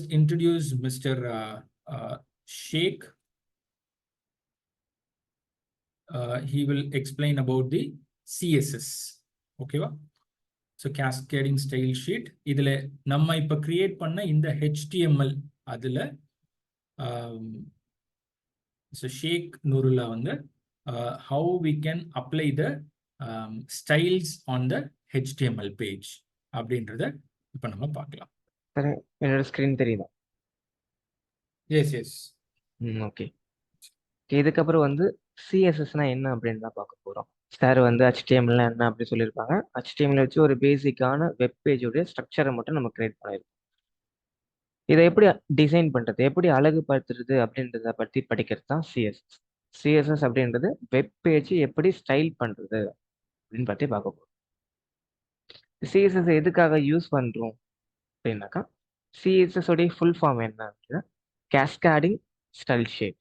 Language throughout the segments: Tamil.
just introduce Mr. Sheikh. He will explain about the CSS. Okay, va? So cascading style sheet. இதில் நம்ம இப்போ create பண்ண இந்த HTML அதில் so Sheikh Nurullah வந்து how we can apply the styles on the HTML page அப்படின்றத இப்போ நம்ம பார்க்கலாம். சரி, என்னோட ஸ்க்ரீன் தெரியுதா? Yes yes. ஓகே. இதுக்கப்புறம் வந்து சிஎஸ்எஸ்னா என்ன அப்படின்னு தான் பார்க்க போகிறோம். சார் வந்து HTML என்ன அப்படி சொல்லியிருப்பாங்க. HTML வச்சு ஒரு பேசிக்கான வெப் பேஜோடைய ஸ்ட்ரக்சரை மட்டும் நம்ம கிரியேட் பண்ணியிருக்கோம். இதை எப்படி டிசைன் பண்ணுறது, எப்படி அழகுபடுத்துறது அப்படின்றத பற்றி படிக்கிறது தான் சிஎஸ்எஸ். சிஎஸ்எஸ் அப்படின்றது வெப் பேஜ் எப்படி ஸ்டைல் பண்ணுறது அப்படின்னு பற்றி பார்க்க போகிறோம். சிஎஸ்எஸ் எதுக்காக யூஸ் பண்ணுறோம் அப்படின்னாக்கா, சிஎஸ்எஸ் உடைய ஃபுல் ஃபார்ம் என்ன அப்படின்னா கேஸ்கேடிங் ஸ்டைல் ஷீட்.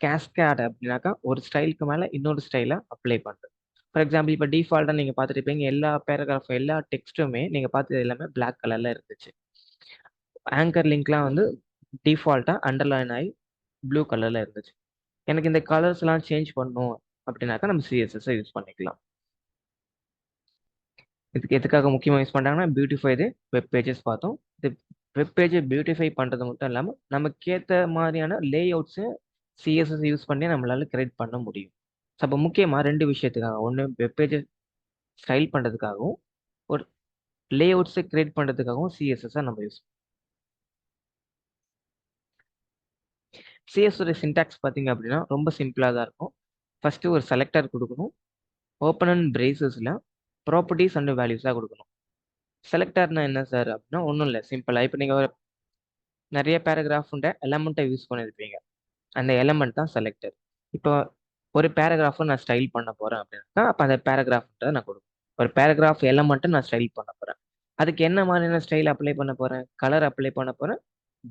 கேஸ்கேட் அப்படின்னாக்கா ஒரு ஸ்டைலுக்கு மேலே இன்னொரு ஸ்டைலை அப்ளை பண்ணுறது. ஃபார் எக்ஸாம்பிள், இப்போ டிஃபால்ட்டாக நீங்கள் பார்த்துருப்பீங்க, எல்லா பேராகிராஃப் எல்லா டெக்ஸ்ட்டுமே நீங்கள் பார்த்தது எல்லாமே பிளாக் கலரில் இருந்துச்சு. ஆங்கர் லிங்க்லாம் வந்து டிஃபால்ட்டாக அண்டர்லைன் ஆகி ப்ளூ கலரில் இருந்துச்சு. எனக்கு இந்த கலர்ஸ்லாம் சேஞ்ச் பண்ணணும் அப்படின்னாக்கா நம்ம சிஎஸ்எஸ்ஸை யூஸ் பண்ணிக்கலாம். இதுக்கு எதுக்காக முக்கியமாக யூஸ் பண்ணுறாங்கன்னா, பியூட்டிஃபை தி வெப் பேஜஸ் பார்த்தோம். இது வெப் பேஜை பியூட்டிஃபை பண்ணுறது மட்டும் இல்லாமல் நமக்கு ஏற்ற மாதிரியான லே அவுட்ஸு சிஎஸ்எஸ் யூஸ் பண்ணி நம்மளால கிரியேட் பண்ண முடியும். ஸோ அப்போ முக்கியமாக 2 விஷயத்துக்காக, ஒன்று வெப் பேஜை ஸ்டைல் பண்ணுறதுக்காகவும் ஒரு லே அவுட்ஸை கிரியேட் பண்ணுறதுக்காகவும் சிஎஸ்எஸ்ஸை நம்ம யூஸ். சிஎஸ்எஸ் சின்டாக்ஸ் பார்த்தீங்க அப்படின்னா ரொம்ப சிம்பிளாக தான் இருக்கும். ஃபஸ்ட்டு ஒரு செலக்டர் கொடுக்கணும். ஓப்பன் அண்ட் பிரேசஸில் ப்ராப்பர்ட்டிஸ் அண்ட் வேல்யூஸாக கொடுக்கணும். செலக்டர்னா என்ன சார் அப்படின்னா ஒன்றும் இல்லை, சிம்பிளாக இப்போ நீங்கள் ஒரு நிறைய பேராகிராஃபுண்ட எலமெண்ட்டை யூஸ் பண்ணியிருப்பீங்க. அந்த எலமெண்ட் தான் செலக்டர். இப்போ ஒரு பேராகிராஃபை நான் ஸ்டைல் பண்ண போகிறேன் அப்படின்னா அப்போ அந்த பேராகிராஃப்ன்றதை நான் கொடுப்பேன். ஒரு பேராகிராஃப் எலமெண்ட்டை நான் ஸ்டைல் பண்ண போகிறேன். அதுக்கு என்ன மாதிரியான ஸ்டைல் அப்ளை பண்ண போகிறேன்? கலர் அப்ளை பண்ண போகிறேன்,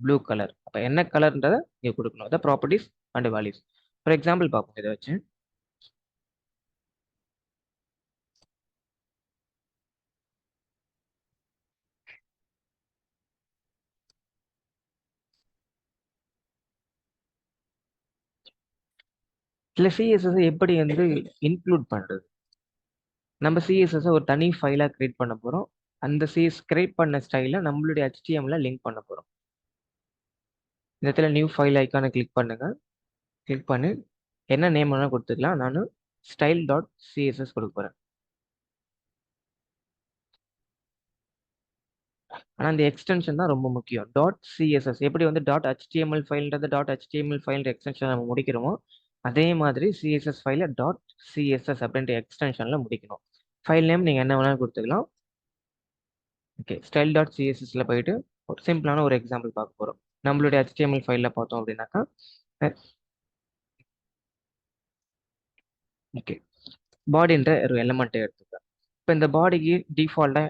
ப்ளூ கலர். அப்போ என்ன கலர்ன்றதை நீங்கள் கொடுக்கணும். அதான் properties and values. For example பார்ப்போம் இதை வச்சு. இல்லை சிஎஸ்எஸ் எப்படி வந்து இன்க்ளூட் பண்ணுறது? நம்ம சிஎஸ்எஸ் ஒரு தனி ஃபைலாக கிரியேட் பண்ண போகிறோம். அந்த சிஎஸ் கிரியேட் பண்ண ஸ்டைலை நம்மளுடைய HTML லிங்க் பண்ண போகிறோம். இந்த இடத்துல நியூ ஃபைல் ஐக்கானை கிளிக் பண்ணுங்க. கிளிக் பண்ணி என்ன நேம் வேணால் கொடுத்துக்கலாம். நான் style.css கொடுக்க போகிறேன். ஆனால் இந்த எக்ஸ்டென்ஷன் தான் ரொம்ப முக்கியம். .css எப்படி வந்து .html ஃபைல்ன்றது .html ஃபைல் எக்ஸ்டென்ஷன் நம்ம முடிக்கிறோமோ அதே மாதிரி சிஎஸ்எஸ் ஃபைலை .css அப்படின்ற எக்ஸ்டென்ஷனில் முடிக்கணும். ஃபைல் நேம் நீங்கள் என்ன வேணாலும் கொடுத்துக்கலாம். ஓகே, style.cssல போயிட்டு ஒரு சிம்பிளான ஒரு எக்ஸாம்பிள் பார்க்க போகிறோம். நம்மளுடைய HTML ஃபைலில் பார்த்தோம் அப்படின்னாக்கா, ஓகே, பாடின்ற ஒரு எலமெண்ட்டை எடுத்துக்கலாம். இப்போ இந்த பாடிக்கு டிஃபால்ட்டாக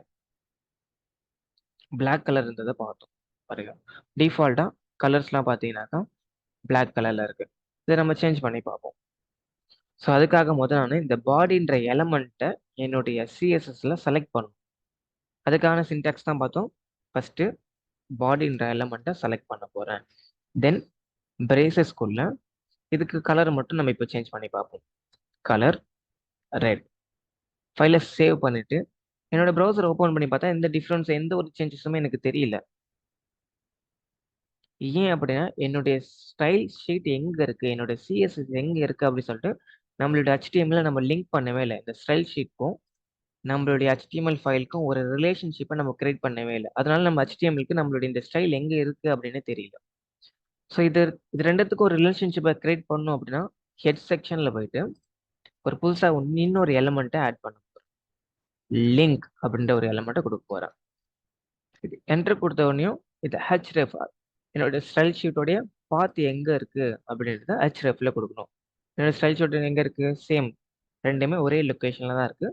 பிளாக் கலர் இருந்ததை பார்த்தோம் பாருங்க. டிஃபால்ட்டாக கலர்ஸ்லாம் பார்த்தீங்கன்னாக்கா பிளாக் கலரில் இருக்குது. இதை நம்ம சேஞ்ச் பண்ணி பார்ப்போம். ஸோ அதுக்காக முதல் நான் இந்த பாடின்ற எலமெண்ட்டை என்னுடைய சிஎஸ்எஸ்ல செலக்ட் பண்ணணும். அதுக்கான சின்டாக்ஸ் தான் பார்த்தோம். ஃபஸ்ட்டு பாடின்ற எலமெண்ட்டை செலக்ட் பண்ண போகிறேன். தென் பிரேசஸ்குள்ள இதுக்கு கலர் மட்டும் நம்ம இப்போ சேஞ்ச் பண்ணி பார்ப்போம். Colour red. ஃபைலை சேவ் பண்ணிவிட்டு என்னோட ப்ரௌசர் ஓப்பன் பண்ணி பார்த்தா எந்த டிஃப்ரென்ஸ், எந்த ஒரு சேஞ்சஸுமே எனக்கு தெரியல. ஏன் அப்படின்னா என்னுடைய ஸ்டைல் ஷீட் எங்கே இருக்குது, என்னோட சிஎஸ்எஸ் எங்கே இருக்குது அப்படின்னு சொல்லிட்டு நம்மளோட HTML நம்ம லிங்க் பண்ணவே இல்லை. இந்த ஸ்டைல் ஷீட்க்கும் நம்மளுடைய HTML ஃபைலுக்கும் ஒரு ரிலேஷன்ஷிப்பை நம்ம கிரியேட் பண்ணவே இல்லை. அதனால நம்ம HTMLக்கு நம்மளுடைய இந்த ஸ்டைல் எங்கே இருக்குது அப்படின்னு தெரியல. ஸோ இது ரெண்டுத்துக்கும் ஒரு ரிலேஷன்ஷிப்பை கிரியேட் பண்ணணும் அப்படின்னா ஹெட் செக்ஷனில் போயிட்டு ஒரு புதுசாக இன்னொரு எலமெண்ட்டை ஆட் பண்ண போகிறேன். லிங்க் அப்படின்ற ஒரு எலமெண்ட்டை கொடுக்க போகிறேன். இது என்டர் கொடுத்த உடனேயும் இது href, என்னோட ஸ்டைல் ஷீட்டோடைய பாத் எங்கே இருக்குது அப்படின்றத hrefல கொடுக்கணும். என்னோட ஸ்டைல் ஷீட் எங்கே இருக்குது? சேம், ரெண்டுமே ஒரே லொக்கேஷனில் தான் இருக்குது.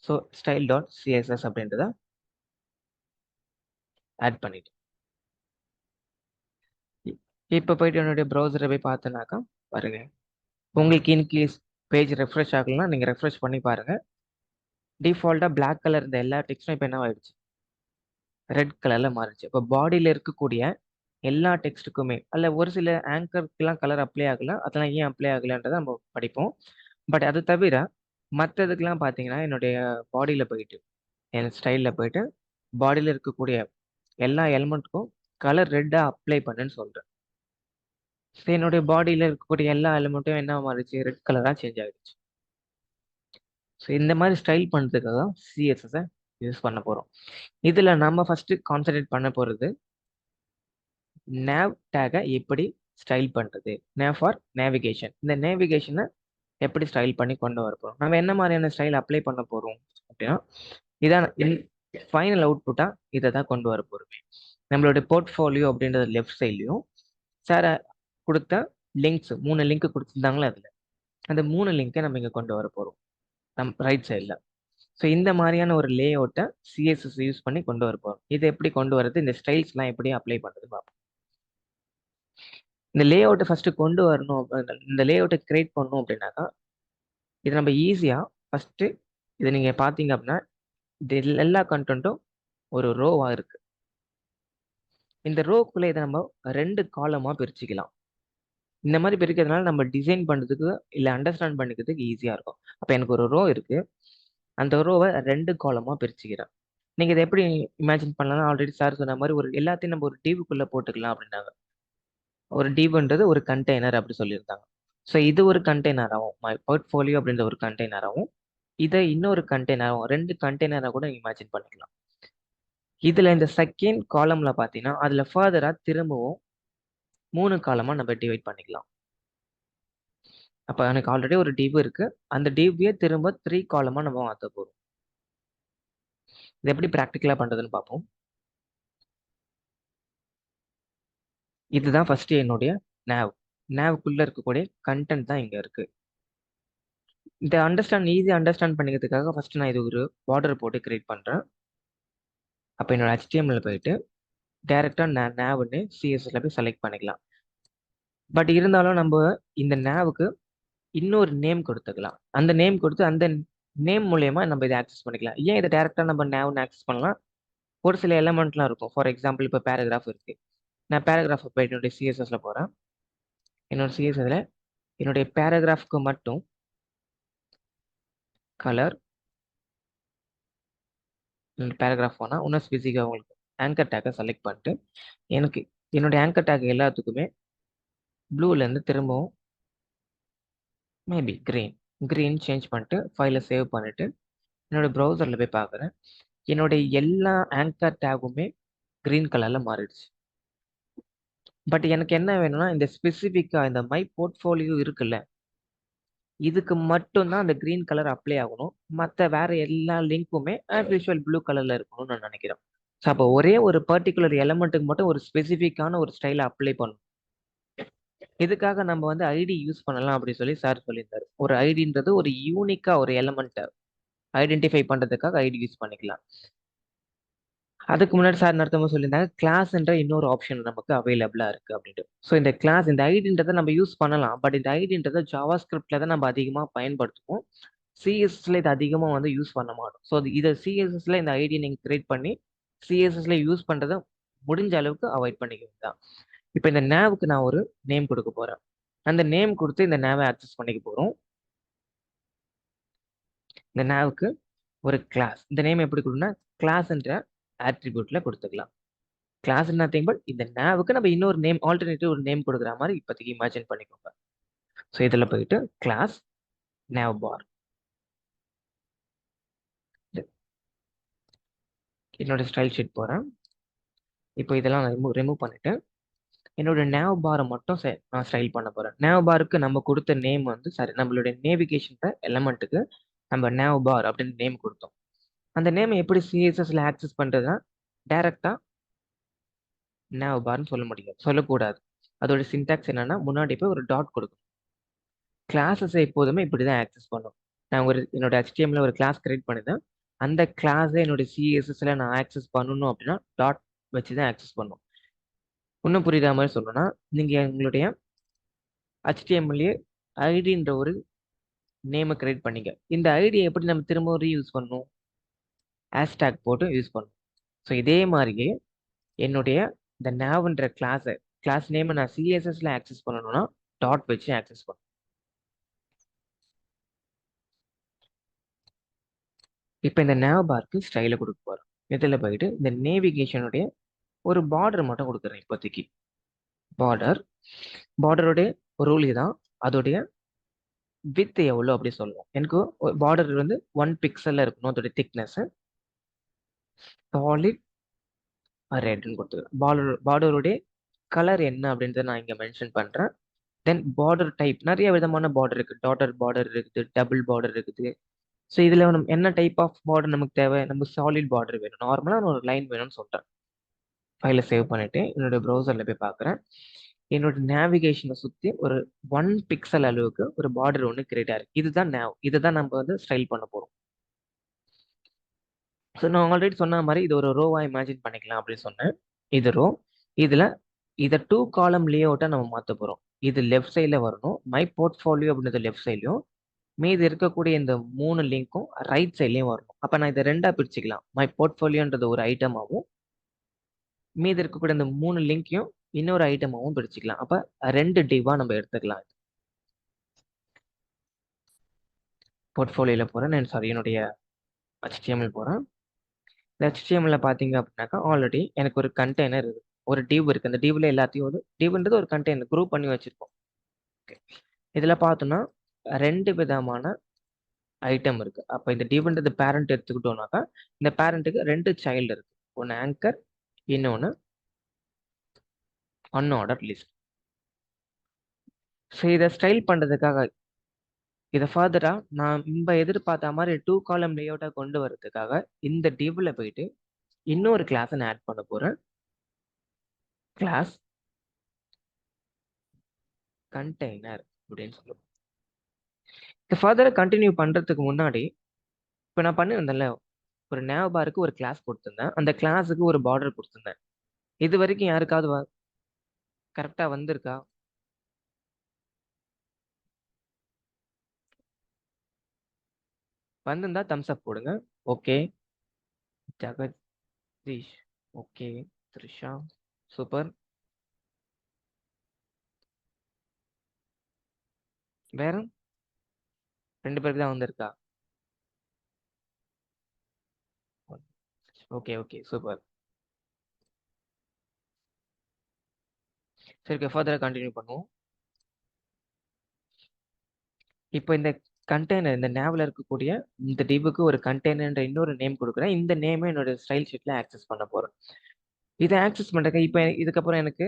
ஸோ style.css அப்படின்றத ஆட் பண்ணிட்டு இப்போ போயிட்டு என்னுடைய ப்ரௌசரை போய் பார்த்தேனாக்கா பாருங்க, உங்களுக்கு இன்கேஸ் பேஜ் ரெஃப்ரெஷ் ஆகலைன்னா நீங்கள் ரெஃப்ரெஷ் பண்ணி பாருங்க. டிஃபால்ட்டாக பிளாக் கலர் இந்த எல்லா டெக்ஸ்டும் இப்போ என்ன ஆயிடுச்சு? ரெட் கலரில் மாறிடுச்சு. இப்போ பாடியில் இருக்கக்கூடிய எல்லா டெக்ஸ்ட்டுக்குமே அல்ல ஒரு சில ஆங்கருக்குலாம் கலர் அப்ளை ஆகல, அதெல்லாம் ஏன் அப்ளை ஆகலைன்றதை நம்ம படிப்போம். பட் அது தவிர மற்றதுக்கெல்லாம் பார்த்தீங்கன்னா என்னுடைய பாடியில் போயிட்டு என் ஸ்டைலில் போயிட்டு பாடியில் இருக்கக்கூடிய எல்லா எலிமெண்ட்டுக்கும் கலர் ரெட்டாக அப்ளை பண்ணுன்னு சொல்கிறேன். ஸோ என்னுடைய பாடியில் இருக்கக்கூடிய எல்லா எலிமெண்ட்டும் என்ன மாறிடுச்சு, ரெட் கலராக சேஞ்ச் ஆகிடுச்சு. ஸோ இந்த மாதிரி ஸ்டைல் பண்ணுறதுக்காக தான் சிஎஸ்எஸை யூஸ் பண்ண போகிறோம். இதில் நம்ம ஃபஸ்ட்டு கான்சன்ட்ரேட் பண்ண போகிறது nav டேகை எப்படி ஸ்டைல் பண்ணுறது, nav ஃபார் நேவிகேஷன். இந்த நேவிகேஷனை எப்படி ஸ்டைல் பண்ணி கொண்டு வர போகிறோம், நம்ம என்ன மாதிரியான ஸ்டைல் அப்ளை பண்ண போகிறோம் அப்படின்னா இதான் ஃபைனல் அவுட்புட்டாக இதை தான் கொண்டு வர போகிறோமே. நம்மளுடைய போர்ட்ஃபோலியோ அப்படின்றது லெஃப்ட் சைட்லையும் சார் கொடுத்த லிங்க்ஸ் 3 லிங்க் கொடுத்துருந்தாங்களே அதில் அந்த 3 லிங்கை நம்ம இங்கே கொண்டு வர போகிறோம் நம்ம ரைட் சைடில். ஸோ இந்த மாதிரியான ஒரு லே அவுட்டை சிஎஸ்எஸ் யூஸ் பண்ணி கொண்டு வர போகிறோம். இதை எப்படி கொண்டு வரது, இந்த ஸ்டைல்ஸ்லாம் எப்படி அப்ளை பண்ணுறது பார்ப்போம். இந்த லே அவுட்டை ஃபஸ்ட்டு கொண்டு வரணும், இந்த லே அவுட்டை கிரியேட் பண்ணணும் அப்படின்னாக்கா இது நம்ம ஈஸியாக ஃபஸ்ட்டு இதை நீங்கள் பார்த்தீங்க அப்படின்னா இது எல்லா கண்டென்ட்டும் ஒரு ரோவாக இருக்குது. இந்த ரோக்குள்ளே இதை நம்ம 2 காலமாக பிரிச்சுக்கலாம். இந்த மாதிரி பிரிக்கிறதுனால நம்ம டிசைன் பண்ணுறதுக்கு இல்லை அண்டர்ஸ்டாண்ட் பண்ணிக்கிறதுக்கு ஈஸியாக இருக்கும். அப்போ எனக்கு ஒரு ரோ இருக்குது, அந்த ரோவை 2 காலமாக பிரிச்சுக்கிறேன். நீங்கள் இதை எப்படி இமேஜின் பண்ணலாம், ஆல்ரெடி சார் சொன்ன மாதிரி ஒரு எல்லாத்தையும் நம்ம ஒரு டிவுக்குள்ளே போட்டுக்கலாம் அப்படின்னாங்க. ஒரு டிவ்ன்றது ஒரு கண்டெய்னர் அப்படி சொல்லியிருந்தாங்க. ஸோ இது ஒரு கண்டெய்னராகவும் மை போர்ட்ஃபோலியோ அப்படின்ற ஒரு கண்டெய்னராகவும் இதை இன்னொரு கண்டெய்னராகவும் 2 கண்டெய்னராக கூட இமேஜின் பண்ணிக்கலாம். இதில் இந்த செகண்ட் காலமில் பார்த்தீங்கன்னா அதில் ஃபர்தராக திரும்பவும் 3 காலமாக நம்ம டிவைட் பண்ணிக்கலாம். அப்போ எனக்கு ஆல்ரெடி ஒரு டிவ் இருக்குது, அந்த டிவ்வே திரும்ப 3 காலமாக நம்ம மாற்ற போகிறோம். இது எப்படி ப்ராக்டிக்கலாக பண்ணுறதுன்னு பார்ப்போம். இதுதான் ஃபர்ஸ்ட் என்னுடைய நேவுக்குள்ளே இருக்கக்கூடிய கண்டென்ட் தான் இங்கே இருக்குது. இதை ஈஸியாக அண்டர்ஸ்டாண்ட் பண்ணிக்கிறதுக்காக ஃபர்ஸ்ட் நான் இது ஒரு பார்டர் போட்டு கிரியேட் பண்ணுறேன். அப்போ என்னோட HTML போயிட்டு டைரெக்டாக நேவ்னு சிஎஸ்எஸ்ல போய் செலக்ட் பண்ணிக்கலாம். பட் இருந்தாலும் நம்ம இந்த நேவுக்கு இன்னொரு நேம் கொடுத்துக்கலாம். அந்த நேம் கொடுத்து அந்த நேம் மூலயமா நம்ம இதை ஆக்சஸ் பண்ணிக்கலாம். ஏன் இதை டைரெக்டாக நம்ம நேவ்னு ஆக்சஸ் பண்ணலாம், ஒரு சில எலமெண்ட்லாம் இருக்கும். ஃபார் எக்ஸாம்பிள் இப்போ பேராகிராஃப் இருக்குது, நான் பேராகிராஃப் போயிட்டு என்னுடைய சிஎஸ்எஸ்ல போகிறேன். என்னோட சிஎஸ்எஸ்ல என்னுடைய பேராகிராஃப்க்கு மட்டும் கலர் பேராகிராஃப் போனால் இன்னும் ஸ்பெசிஃபிக்காக உங்களுக்கு ஆங்கர் டேக்கை செலக்ட் பண்ணிட்டு எனக்கு என்னுடைய ஆங்கர் டேக் எல்லாத்துக்குமே ப்ளூலேருந்து திரும்பவும் மேபி க்ரீன் சேஞ்ச் பண்ணிட்டு ஃபைலை சேவ் பண்ணிவிட்டு என்னோடய ப்ரௌசரில் போய் பார்க்குறேன். என்னுடைய எல்லா ஆங்கர் டேகுமே க்ரீன் கலரில் மாறிடுச்சு. பட் எனக்கு என்ன வேணும்னா இந்த ஸ்பெசிஃபிக்காக இந்த மை போர்ட்ஃபோலியோ இருக்குல்ல, இதுக்கு மட்டும்தான் அந்த க்ரீன் கலர் அப்ளை ஆகணும். மற்ற வேற எல்லா லிங்க்குமே ஆஸ் யூஷுவல் ப்ளூ கலரில் இருக்கணும்னு நான் நினைக்கிறேன். ஸோ அப்போ ஒரே ஒரு பர்டிகுலர் எலமெண்ட்டுக்கு மட்டும் ஒரு ஸ்பெசிஃபிக்கான ஒரு ஸ்டைலை அப்ளை பண்ணணும். இதுக்காக நம்ம வந்து ஐடி யூஸ் பண்ணலாம் அப்படின்னு சொல்லி சார் சொல்லியிருந்தாரு. ஒரு ஐடின்றது ஒரு யூனிக்காக ஒரு எலமெண்ட்டை ஐடென்டிஃபை பண்ணுறதுக்காக ஐடி யூஸ் பண்ணிக்கலாம். அதுக்கு முன்னாடி சார் நடத்தும் சொல்லியிருந்தாங்க கிளாஸ்ன்ற இன்னொரு ஆப்ஷன் நமக்கு அவைலபிளாக இருக்குது அப்படின்ட்டு. ஸோ இந்த கிளாஸ் இந்த ஐடின்றதை நம்ம யூஸ் பண்ணலாம். பட் இந்த ஐடின்றதை ஜாவா ஸ்கிரிப்டில் தான் நம்ம அதிகமாக பயன்படுத்துவோம். சிஎஸ்எஸ்ல இது அதிகமாக வந்து யூஸ் பண்ண மாட்டோம். ஸோ இதை சிஎஸ்எஸ்ல இந்த ஐடியை நீங்கள் கிரியேட் பண்ணி சிஎஸ்எஸ்ல யூஸ் பண்ணுறதை முடிஞ்ச அளவுக்கு அவாய்ட் பண்ணிக்கிறது தான். இப்போ இந்த நேவுக்கு நான் ஒரு நேம் கொடுக்க போகிறேன். அந்த நேம் கொடுத்து இந்த நேவை ஆக்சஸ் பண்ணிக்க போகிறோம். இந்த நேவுக்கு ஒரு கிளாஸ், இந்த நேம் எப்படி கொடுக்கணும்னா கிளாஸ்ன்ற ஆட்ரிபியூட்ல கொடுத்துக்கலாம். கிளாஸ் நத்திங் பட் இந்த நேவுக்கு நம்ம இன்னொரு நேம் ஆல்டர்னேட்டிவ் ஒரு நேம் கொடுக்குற மாதிரி இப்போதைக்கு இமேஜின் பண்ணிக்கோங்க. ஸோ இதில் போயிட்டு கிளாஸ் நேவ் பார், என்னோட ஸ்டைல் ஷீட் போகிறேன். இப்போ இதெல்லாம் நான் ரிமூவ் பண்ணிட்டு என்னோட நேவ் பாரை மட்டும் நான் ஸ்டைல் பண்ண போகிறேன். நேவ் பாருக்கு நம்ம கொடுத்த நேம் வந்து நம்மளுடைய நேவிகேஷன் எலமெண்ட்டுக்கு நம்ம நேவ் பார் அப்படின்னு நேம் கொடுத்தோம். அந்த நேம் எப்படி சிஎஸ்எஸ்ல ஆக்சஸ் பண்ணுறதுன்னா டைரெக்டாக நேவ் பார்னு சொல்ல முடியும், சொல்லக்கூடாது. அதோட சின்டாக்ஸ் என்னன்னா முன்னாடி போய் ஒரு டாட் கொடுக்கும். கிளாஸஸை எப்போதுமே இப்படி தான் ஆக்சஸ் பண்ணும். நான் என்னோட HTML ஒரு கிளாஸ் கிரியேட் பண்ணிதான் அந்த கிளாஸை என்னோட சிஎஸ்எஸ்ல நான் ஆக்சஸ் பண்ணணும் அப்படின்னா டாட் வச்சு தான் ஆக்சஸ் பண்ணும். இன்னும் புரியுற மாதிரி சொல்லணும்னா நீங்கள் எங்களுடைய HTML ஐடின்ற ஒரு நேமை கிரியேட் பண்ணிங்க. இந்த ஐடியை எப்படி நம்ம திரும்ப ரீயூஸ் பண்ணணும், ஹேஷ்டேக் போட்டு யூஸ் பண்ணணும். ஸோ இதே மாதிரியே என்னுடைய இந்த நாவ்ன்ற கிளாஸ் நேமை நான் சிஎஸ்எஸ்ல ஆக்சஸ் பண்ணணும்னா டாட் வச்சு ஆக்சஸ் பண்ணணும். இப்போ இந்த nav பார்க்கு ஸ்டைலை கொடுக்க போகிறோம். இதில் போயிட்டு இந்த நேவிகேஷனுடைய ஒரு பார்டர் மட்டும் கொடுக்குறேன் இப்போதைக்கு. பார்டருடைய ரூல் தான் அதோடைய வித் எவ்வளோ அப்படி சொல்லுவோம். எனக்கு பார்டர் வந்து 1 பிக்சல்ல இருக்கணும். அதோடைய திக்னஸ் சாலிட் ரெட்னு கொடுத்துருக்கேன். பார்டருடைய கலர் என்ன அப்படின்றத நான் இங்கே மென்ஷன் பண்ணுறேன். தென் பார்டர் டைப் நிறைய விதமான பார்டர் இருக்குது. டாட்டர் பார்டர் இருக்குது, டபுள் பார்டர் இருக்குது. ஸோ இதில் நம்ம என்ன டைப் ஆஃப் பார்டர் நமக்கு தேவை? நமக்கு சாலிட் பார்டர் வேணும், நார்மலாக ஒரு லைன் வேணும்னு சொல்லிட்டேன். ஃபைலை சேவ் பண்ணிவிட்டு என்னோடய ப்ரௌசரில் போய் பார்க்குறேன். என்னோட நேவிகேஷனை சுற்றி ஒரு 1 பிக்சல் அளவுக்கு ஒரு பார்டர் ஒன்று கிரியேட் ஆயிருக்கு. இதுதான் nav. இதை தான் நம்ம வந்து ஸ்டைல் பண்ண போகிறோம். ஸோ நான் ஆல்ரெடி சொன்ன மாதிரி இது ஒரு ரோவாக இமேஜின் பண்ணிக்கலாம் அப்படின்னு சொன்னேன். இது ரோ. இதில் இதை 2 காலம் லேஅவுட்டாக நம்ம மாற்ற போகிறோம். இது லெஃப்ட் சைடில் வரணும். மை போர்ட்ஃபோலியோ அப்படின்றது லெஃப்ட் சைட்லையும், மீது இருக்கக்கூடிய இந்த 3 லிங்க்கும் ரைட் சைட்லையும் வரணும். அப்போ நான் இதை 2ஆக பிரிச்சுக்கலாம். மை போர்ட்ஃபோலியோன்றது ஒரு ஐட்டமாகவும், மீது இருக்கக்கூடிய இந்த 3 லிங்க்கையும் இன்னொரு ஐட்டமாகவும் பிரிச்சுக்கலாம். அப்போ 2 டிவாக நம்ம எடுத்துக்கலாம். போர்ட்ஃபோலியோவில் போகிறேன். நான் என்னுடைய HTML போகிறேன். இந்த HTML பார்த்தீங்க அப்படின்னாக்கா ஆல்ரெடி எனக்கு ஒரு கண்டெய்னர் இருக்குது, ஒரு டிவ் இருக்குது. அந்த டிவ்ல எல்லாத்தையும் டிவ்ன்றது ஒரு கண்டெய்னர் குரூப் பண்ணி வச்சுருக்கோம். இதில் பார்த்தோன்னா 2 விதமான ஐட்டம் இருக்குது. அப்போ இந்த டிவ்ன்றது பேரண்ட் எடுத்துக்கிட்டோம்னாக்கா இந்த பேரண்ட்டுக்கு 2 சைல்டு இருக்குது. ஒன்று ஆங்கர், இன்னொன்று அன்ஆர்டர் லிஸ்ட். ஸோ இதை ஸ்டைல் பண்ணுறதுக்காக இதை ஃபர்தராக நான் நம்ம எதிர்பார்த்த மாதிரி 2 காலம் லேஅவுட்டாக கொண்டு வரதுக்காக இந்த டிவ்ல போயிட்டு இன்னொரு கிளாஸை நான் ஆட் பண்ண போகிறேன். கிளாஸ் கண்டெய்னர் அப்படின்னு சொல்லுவோம். இதை ஃபர்தராக கண்டினியூ பண்ணுறதுக்கு முன்னாடி இப்போ நான் பண்ணியிருந்தேன்ல, ஒரு nav பார்க்கு ஒரு கிளாஸ் கொடுத்துருந்தேன். அந்த கிளாஸுக்கு ஒரு பார்டர் கொடுத்துருந்தேன். இது வரைக்கும் யாருக்காவது கரெக்டாக வந்திருக்கா? வந்திருந்தா தம்ஸ் அப் போடுங்க. Okay Jagadish, okay Trisha, super. வேற 2 பேருக்கு தான் வந்திருக்கா? Okay okay super. சரி, ஃபர்தராக கண்டினியூ பண்ணுவோம். இப்போ இந்த கண்டெய்னர், இந்த நேவில் இருக்கக்கூடிய இந்த டிவுக்கு ஒரு கண்டெய்னர்ன்ற இன்னொரு நேம் கொடுக்குறேன். இந்த நேமை என்னோட ஸ்டைல் ஷீட்டில் ஆக்சஸ் பண்ண போகிறேன். இதை ஆக்சஸ் பண்ணுறதுக்கு இப்போ இதுக்கப்புறம் எனக்கு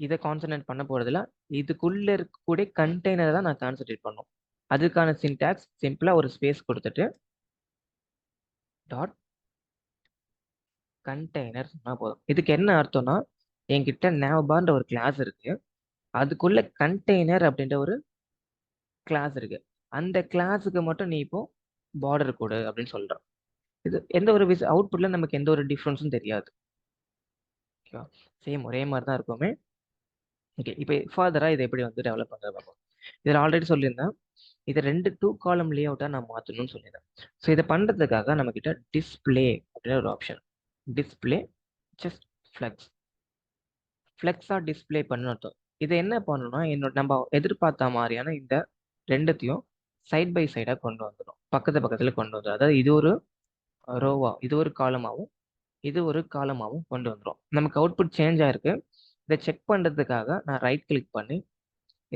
இதை கான்சன்ட்ரேட் பண்ண போகிறதுல இதுக்குள்ளே இருக்கக்கூடிய கண்டெய்னரை தான் நான் கான்சன்ட்ரேட் பண்ணும். அதுக்கான சின்டாக்ஸ் சிம்பிளாக ஒரு ஸ்பேஸ் கொடுத்துட்டு டாட் கண்டெய்னர் சொன்னால் போதும். இதுக்கு என்ன அர்த்தம்னா, என்கிட்ட nav பார்ன்ற ஒரு கிளாஸ் இருக்கு, அதுக்குள்ள கண்டெய்னர் அப்படின்ற ஒரு கிளாஸ் இருக்கு. அந்த கிளாஸுக்கு மட்டும் நீ இப்போ பார்டர் கொடு அப்படின்னு சொல்றான். இது எந்த ஒரு அவுட்புட்ல நமக்கு எந்த ஒரு டிஃப்ரென்ஸும் தெரியாது. ஓகேவா? சேம் ஒரே மாதிரி தான் இருக்குமே. ஓகே, இப்போ ஃபர்தராக இதை எப்படி வந்து டெவலப் பண்ணுறது பார்ப்போம். இதில் ஆல்ரெடி சொல்லியிருந்தேன், இதை 2 காலம் லேஅவுட்டாக நான் மாற்றணும்னு சொல்லியிருந்தேன். ஸோ இதை பண்ணுறதுக்காக நம்மக்கிட்ட டிஸ்பிளே அப்படின்னு ஒரு ஆப்ஷன். டிஸ்பிளே ஜஸ்ட் ஃப்ளெக்ஸாக டிஸ்பிளே பண்ணட்டும். இதை என்ன பண்ணணும்னா, நம்ம எதிர்பார்த்த மாதிரியான இந்த ரெண்டுத்தையும் சைட் பை சைடாக கொண்டு வந்துடும், பக்கத்தில் கொண்டு வந்துடும். அதாவது இது ஒரு ரோவா, இது ஒரு காலமாகவும் இது ஒரு காலமாகவும் கொண்டு வந்துடும். நமக்கு அவுட்புட் சேஞ்ச் ஆயிருக்கு. இதை செக் பண்ணுறதுக்காக நான் ரைட் கிளிக் பண்ணி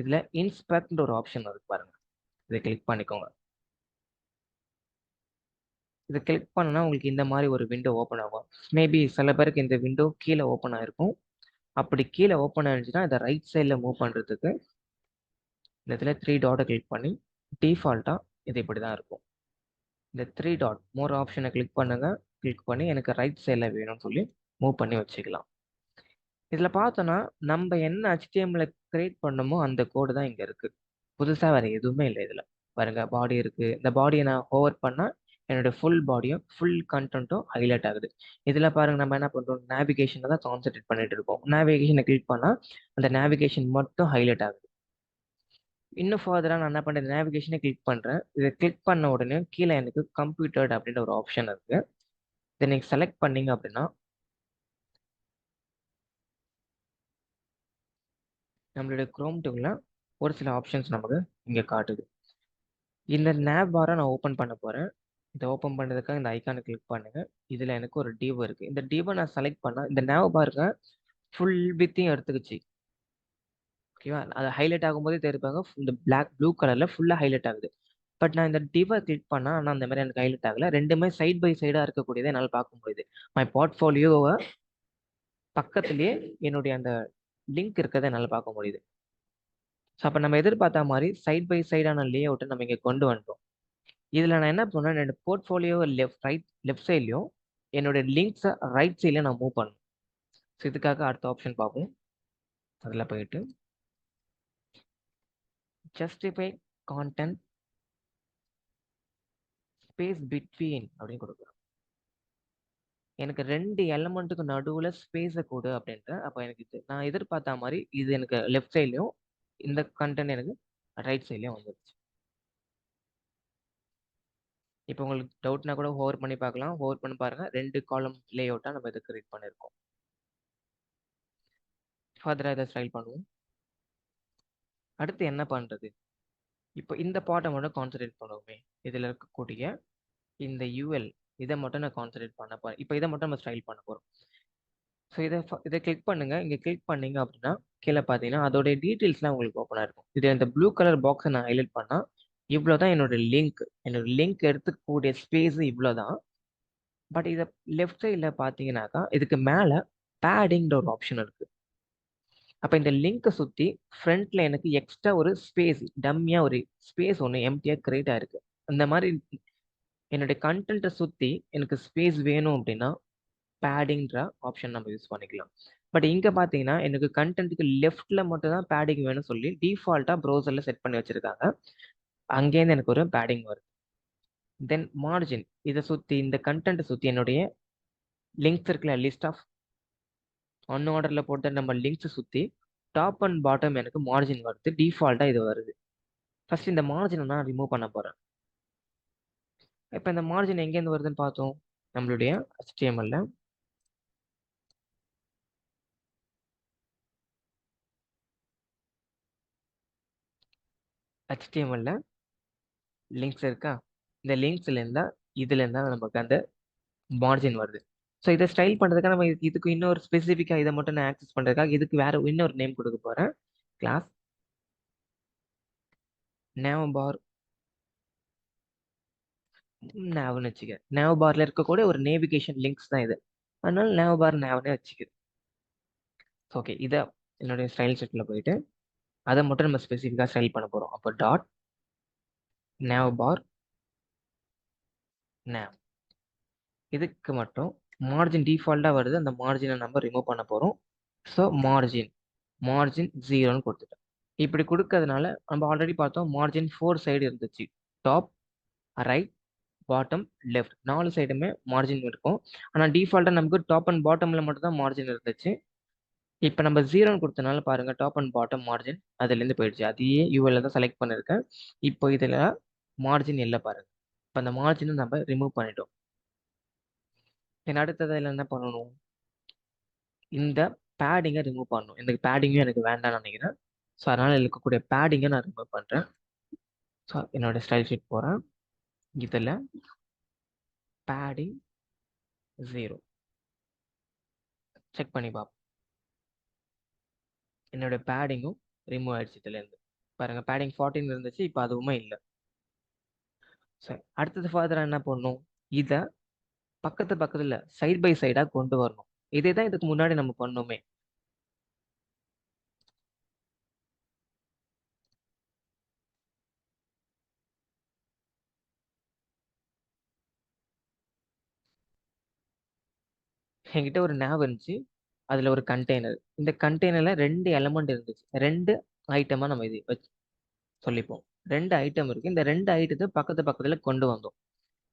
இதில் இன்ஸ்பெக்ட்ன்ற ஒரு ஆப்ஷன் இருக்கு பாருங்க, இதை கிளிக் பண்ணிக்கோங்க. இதை கிளிக் பண்ணனா உங்களுக்கு இந்த மாதிரி ஒரு விண்டோ ஓப்பன் ஆகும். மேபி சில பேருக்கு இந்த விண்டோ கீழே ஓப்பன் ஆயிருக்கும். அப்படி கீழே ஓப்பன் ஆயிடுச்சுன்னா இதை ரைட் சைடில் மூவ் பண்ணுறதுக்கு இந்த இதில் 3 டாட்டை கிளிக் பண்ணி டிஃபால்ட்டாக இது இப்படி தான் இருக்கும். இந்த 3 டாட் மோர் ஆப்ஷனை கிளிக் பண்ணுங்க. கிளிக் பண்ணி எனக்கு ரைட் சைடில் வேணும்னு சொல்லி மூவ் பண்ணி வச்சுக்கலாம். இதில் பார்த்தோன்னா நம்ம என்ன HTML கிரியேட் பண்ணமோ அந்த கோடு தான் இங்கே இருக்குது. புதுசாக வேறு எதுவுமே இல்லை. இதில் பாருங்க, பாடி இருக்குது. இந்த பாடியை நான் ஹோவர் பண்ணால் என்னுடைய ஃபுல் பாடியும் ஃபுல் கண்டென்ட்டும் ஹைலைட் ஆகுது. இதில் பாருங்க, நம்ம என்ன பண்ணுறோம், நேவிகேஷனை தான் கான்சென்ட்ரேட் பண்ணிட்டு இருக்கோம். நேவிகேஷனை கிளிக் பண்ணால் அந்த நேவிகேஷன் மட்டும் ஹைலைட் ஆகுது. இன்னும் ஃபர்தராக நான் என்ன பண்ணுறேன், நேவிகேஷனை கிளிக் பண்ணுறேன். இதை கிளிக் பண்ண உடனே கீழே எனக்கு கம்ப்யூட்டர் அப்படின்ற ஒரு ஆப்ஷன் இருக்குது. இதை நீங்கள் செலக்ட் பண்ணீங்க அப்படின்னா நம்மளுடைய குரோம் டூவில் ஒரு சில ஆப்ஷன்ஸ் நமக்கு இங்கே காட்டுது. இந்த nav பாரை நான் ஓப்பன் பண்ண போகிறேன். இதை ஓப்பன் பண்ணுறதுக்காக இந்த ஐக்கானை கிளிக் பண்ணுங்க. இதில் எனக்கு ஒரு டிவ் இருக்குது. இந்த டிவை நான் செலக்ட் பண்ணால் இந்த nav பாருங்க ஃபுல் வித்தையும் எடுத்துக்கிச்சு. ஓகேவா, அது ஹைலைட் ஆகும்போதே தெரிப்பாங்க இந்த ப்ளூ கலரில் ஃபுல்லாக ஹைலைட் ஆகுது. பட் நான் இந்த டிவை கிளிக் பண்ணால் ஆனால் அந்த மாதிரி எனக்கு ஹைலைட் ஆகலை. ரெண்டுமே சைட் பை சைடாக இருக்கக்கூடியதை என்னால் பார்க்க முடியுது. மை போர்ட்ஃபோலியோவை பக்கத்துலேயே என்னுடைய அந்த லிங்க் இருக்கிறத என்னால் பார்க்க முடியுது. ஸோ அப்போ நம்ம எதிர்பார்த்த மாதிரி சைட் பை சைடான லே அவுட்டை நம்ம இங்கே கொண்டு வந்துட்டோம். இதில் நான் என்ன பண்ணேன், என்னோட போர்ட்ஃபோலியோ லெஃப்ட் சைட்லையும் என்னுடைய லிங்க்ஸை ரைட் சைட்லையும் நான் மூவ் பண்ணணும். ஸோ இதுக்காக அடுத்த ஆப்ஷன் பார்ப்போம். அதில் போயிட்டு ஜஸ்டிஃபை கான்டென்ட் ஸ்பேஸ் பிட்வீன் அப்படின்னு கொடுக்குறோம். எனக்கு 2 எலமெண்ட்டுக்கு நடுவில் ஸ்பேஸை கொடு அப்படின்ட்டு. அப்போ எனக்கு இது நான் எதிர்பார்த்த மாதிரி இது எனக்கு லெஃப்ட் சைட்லையும் இந்த கண்டென்ட் எனக்கு ரைட் சைட்லையும் வந்துருச்சு. இப்போ உங்களுக்கு டவுட்னா கூட ஹோவர் பண்ணி பார்க்கலாம். ஹோவர் பண்ணி பாருங்க, 2 காலம் லே அவுட்டாக நம்ம இதை கிரியேட் பண்ணியிருக்கோம். ஃபர்தராக இதை ஸ்டைல் பண்ணுவோம். அடுத்து என்ன பண்ணுறது, இப்போ இந்த பாட்டை மட்டும் கான்சன்ட்ரேட் பண்ணுவோமே. இதில் இருக்கக்கூடிய இந்த யூஎல் இதை மட்டும் நான் கான்சன்ட்ரேட் பண்ண போகிறேன். இப்போ இதை மட்டும் நம்ம ஸ்டைல் பண்ண போகிறோம். ஸோ இதை கிளிக் பண்ணுங்க. இங்கே கிளிக் பண்ணீங்க அப்படின்னா கீழே பார்த்தீங்கன்னா அதோடைய டீட்டெயில்ஸ்லாம் உங்களுக்கு ஓப்பனாக இருக்கும். இதில் இந்த ப்ளூ கலர் பாக்ஸை நான் ஹைலைட் பண்ணால் இவ்வளோ தான் என்னோட லிங்க் எடுத்துக்கூடிய ஸ்பேஸ் இவ்வளோ தான். பட் இதை லெஃப்ட் சைடில் பார்த்தீங்கன்னாக்கா இதுக்கு மேலே பேடிங்கிற ஒரு ஆப்ஷன் இருக்குது. அப்போ இந்த லிங்க்கை சுற்றி ஃப்ரண்ட்டில் எனக்கு எக்ஸ்ட்ரா ஒரு ஸ்பேஸ் டம்மியாக ஒரு ஸ்பேஸ் ஒன்று எம்டியாக கிரியேட் ஆகிருக்கு. அந்த மாதிரி என்னுடைய கண்டென்ட்டை சுற்றி எனக்கு ஸ்பேஸ் வேணும் அப்படின்னா பேடிங்ன்ற ஆப்ஷன் நம்ம யூஸ் பண்ணிக்கலாம். பட் இங்கே பார்த்தீங்கன்னா எனக்கு கண்டென்ட்டுக்கு லெஃப்ட்டில் மட்டும் தான் பேடிங் வேணும்னு சொல்லி டிஃபால்ட்டாக ப்ரௌசரில் செட் பண்ணி வச்சுருக்காங்க. அங்கேருந்து எனக்கு ஒரு பேடிங் வருது. தென் மார்ஜின், இதை சுற்றி இந்த கண்டென்ட்டை சுற்றி என்னுடைய லிங்க்ஸ் இருக்குல்ல, லிஸ்ட் ஆஃப் ஒன் ஆர்டரில் போட்டு நம்ம லிங்க்ஸை சுற்றி டாப் அண்ட் பாட்டம் எனக்கு மார்ஜின் வருது. டிஃபால்ட்டாக இது வருது. ஃபர்ஸ்ட் இந்த மார்ஜினை நான் ரிமூவ் பண்ண போகிறேன். இப்போ இந்த மார்ஜின் எங்கேருந்து வருதுன்னு பார்த்தோம், நம்மளுடைய HTML-ல லிங்க்ஸ் இருக்கா, இந்த லிங்க்ஸ்லேருந்தா இதுலேருந்தா நமக்கு அந்த மார்ஜின் வருது. ஸோ இதை ஸ்டைல் பண்ணுறதுக்காக நம்ம இதுக்கு இன்னொரு ஸ்பெசிஃபிக்காக இதை மட்டும் நான் ஆக்சஸ் பண்ணுறதுக்காக இதுக்கு வேற இன்னொரு நேம் கொடுக்க போகிறேன். கிளாஸ் nav navன்னு வச்சுக்க. nav பார்ல இருக்கக்கூடிய ஒரு நேவிகேஷன் லிங்க்ஸ் தான் இது. அதனால nav bar navனே வச்சுக்குது. ஓகே, இதை என்னுடைய ஸ்டைல் செட்டில் போயிட்டு அதை மட்டும் நம்ம ஸ்பெசிஃபிக்காக ஸ்டைல் பண்ண போகிறோம். அப்போ டாட் nav bar nav, இதுக்கு மட்டும் மார்ஜின் டிஃபால்ட்டாக வருது. அந்த மார்ஜினை நம்ம ரிமூவ் பண்ண போகிறோம். ஸோ மார்ஜின் 0ன்னு கொடுத்துட்டோம். இப்படி கொடுக்கறதுனால நம்ம ஆல்ரெடி பார்த்தோம் மார்ஜின் 4 சைடு இருந்துச்சு. டாப், ரைட், பாட்டம், லெஃப்ட் 4 சைடுமே மார்ஜின் இருக்கும். ஆனால் டிஃபால்ட்டாக நமக்கு டாப் அண்ட் பாட்டமில் மட்டும் தான் மார்ஜின் இருந்துச்சு. இப்போ நம்ம 0ன்னு கொடுத்தனால பாருங்கள் டாப் அண்ட் பாட்டம் மார்ஜின் அதுலேருந்து போயிடுச்சு. அதையே யூஎல்ல தான் செலக்ட் பண்ணியிருக்கேன். இப்போ இதில் மார்ஜின் இல்லை பாருங்கள். இப்போ அந்த மார்ஜினை நம்ம ரிமூவ் பண்ணிட்டோம். தென் அடுத்ததில் என்ன பண்ணணும், இந்த பேடிங்கை ரிமூவ் பண்ணணும். இந்த பேடிங்கும் எனக்கு வேண்டாம்னு நினைக்கிறேன். ஸோ அதனால் இருக்கக்கூடிய பேடிங்கை நான் ரிமூவ் பண்ணுறேன். ஸோ என்னோட ஸ்டைல் ஷீட் போகிறேன். இதில் பேடிங் 0 செக் பண்ணி பார்ப்போம். என்னோட பேடிங்கும் ரிமூவ் ஆயிடுச்சு. இதுலேருந்து பாருங்கள் பேடிங் 14 இருந்துச்சு, இப்போ அதுவுமே இல்லை. சரி, அடுத்தது ஃபர்தராக என்ன பண்ணணும், இதை பக்கத்தில் சைட் பை சைடாக கொண்டு வரணும். இதே தான் இதுக்கு முன்னாடி நம்ம பண்ணோமே. என்கிட்ட ஒரு nav இருந்துச்சு, அதில் ஒரு கண்டெய்னர். இந்த கண்டெய்னரில் 2 எலமெண்ட் இருந்துச்சு. 2 ஐட்டமாக நம்ம இது வச்சு சொல்லிப்போம். 2 ஐட்டம் இருக்குது. இந்த 2 ஐட்டத்தை பக்கத்தில் கொண்டு வந்தோம்.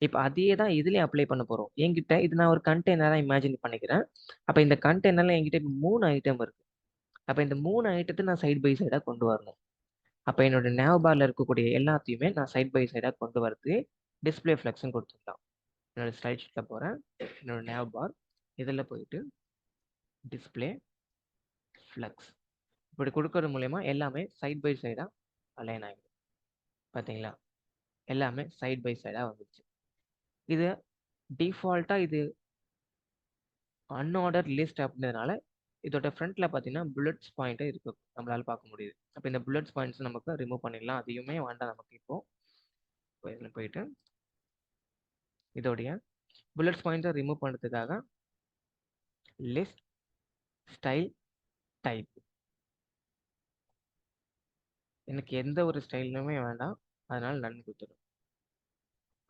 இப்போ அதையே தான் இதுலேயும் அப்ளை பண்ண போகிறோம். என்கிட்ட இது நான் ஒரு கண்டெய்னராக இமேஜின் பண்ணிக்கிறேன். அப்போ இந்த கண்டெய்னரில் என்கிட்ட இப்போ 3 ஐட்டம் இருக்குது. அப்போ இந்த 3 ஐட்டத்தை நான் சைட் பை சைடாக கொண்டு வரணும். அப்போ என்னோட nav பார்ல இருக்கக்கூடிய எல்லாத்தையுமே நான் சைட் பை சைடாக கொண்டு வரது டிஸ்பிளே ஃப்ளெக்ஸ்ன்னு கொடுத்துக்கலாம். என்னோட ஸ்லைட் ஷீட்டில் போகிறேன். என்னோட nav பார் இதில் போயிட்டு டிஸ்பிளே ஃப்ளக்ஸ் இப்படி கொடுக்கறது மூலயமா எல்லாமே சைட் பை சைடாக அலைன் ஆகிடும். பார்த்தீங்களா, எல்லாமே சைட் பை சைடாக வந்துருச்சு. இது டிஃபால்ட்டாக இது அன்ஆர்டர் லிஸ்ட் அப்படின்றதுனால இதோட ஃப்ரண்ட்ல பார்த்தீங்கன்னா புல்லட்ஸ் பாயிண்ட்டை இருக்கு, நம்மளால பார்க்க முடியுது. அப்போ இந்த புல்லட்ஸ் பாயிண்ட்ஸ் நமக்கு ரிமூவ் பண்ணிடலாம். அதையுமே வேண்டாம் நமக்கு. இப்போ இதில் போயிட்டு இதோடைய புல்லட்ஸ் பாயிண்ட்டை ரிமூவ் பண்ணுறதுக்காக லிஸ்ட் ஸ்டைல் டைப், எனக்கு எந்த ஒரு ஸ்டைலுமே வேண்டாம், அதனால நன் கொடுத்துடும்.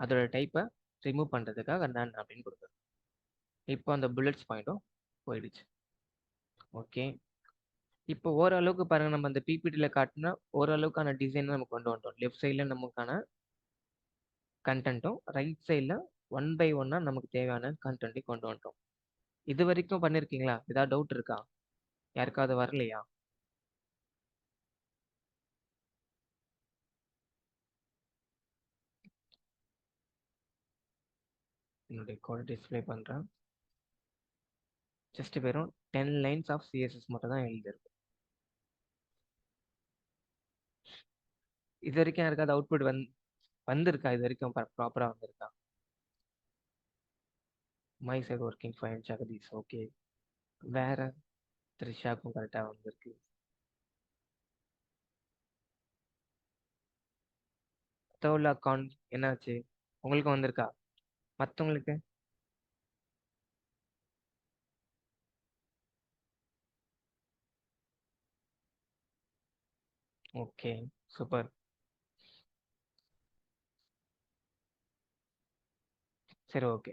அதோட டைப்பை ரிமூவ் பண்ணுறதுக்காக நன் அப்படின்னு கொடுத்துரும். இப்போ அந்த புல்லட்ஸ் பாயிண்ட்டும் போயிடுச்சு. ஓகே, இப்போ ஓரளவுக்கு பாருங்க, நம்ம அந்த பிபிடியில் காட்டினா ஓரளவுக்கான டிசைன் நம்ம கொண்டு வந்துட்டோம். லெஃப்ட் சைடில் நமக்கான கண்டென்ட்டும், ரைட் சைடில் ஒன் பை ஒன்னாக நமக்கு தேவையான கண்டென்ட்டையும் கொண்டு வந்துட்டோம். இது வரைக்கும் பண்ணியிருக்கீங்களா? ஏதாவது டவுட் இருக்கா? யாருக்காவது வரலையா? என்னுடைய கோட் டிஸ்பிளே பண்ணுறேன். ஜஸ்ட் வெறும் 10 லைன்ஸ் ஆஃப் சிஎஸ்எஸ் மட்டும் தான் எழுதிருக்கு. இது வரைக்கும் யாருக்காவது அவுட்புட் வந்திருக்கா? இது வரைக்கும் ப்ராப்பராக வந்திருக்கா? My side working fine, Jagadish okay. வேற த்ரிஷாக்கும் கரெக்டாக வந்திருக்கு. தோலா கான் என்னாச்சு? உங்களுக்கு வந்திருக்கா? மற்றவங்களுக்கு? Okay, super. சரி, ஓகே.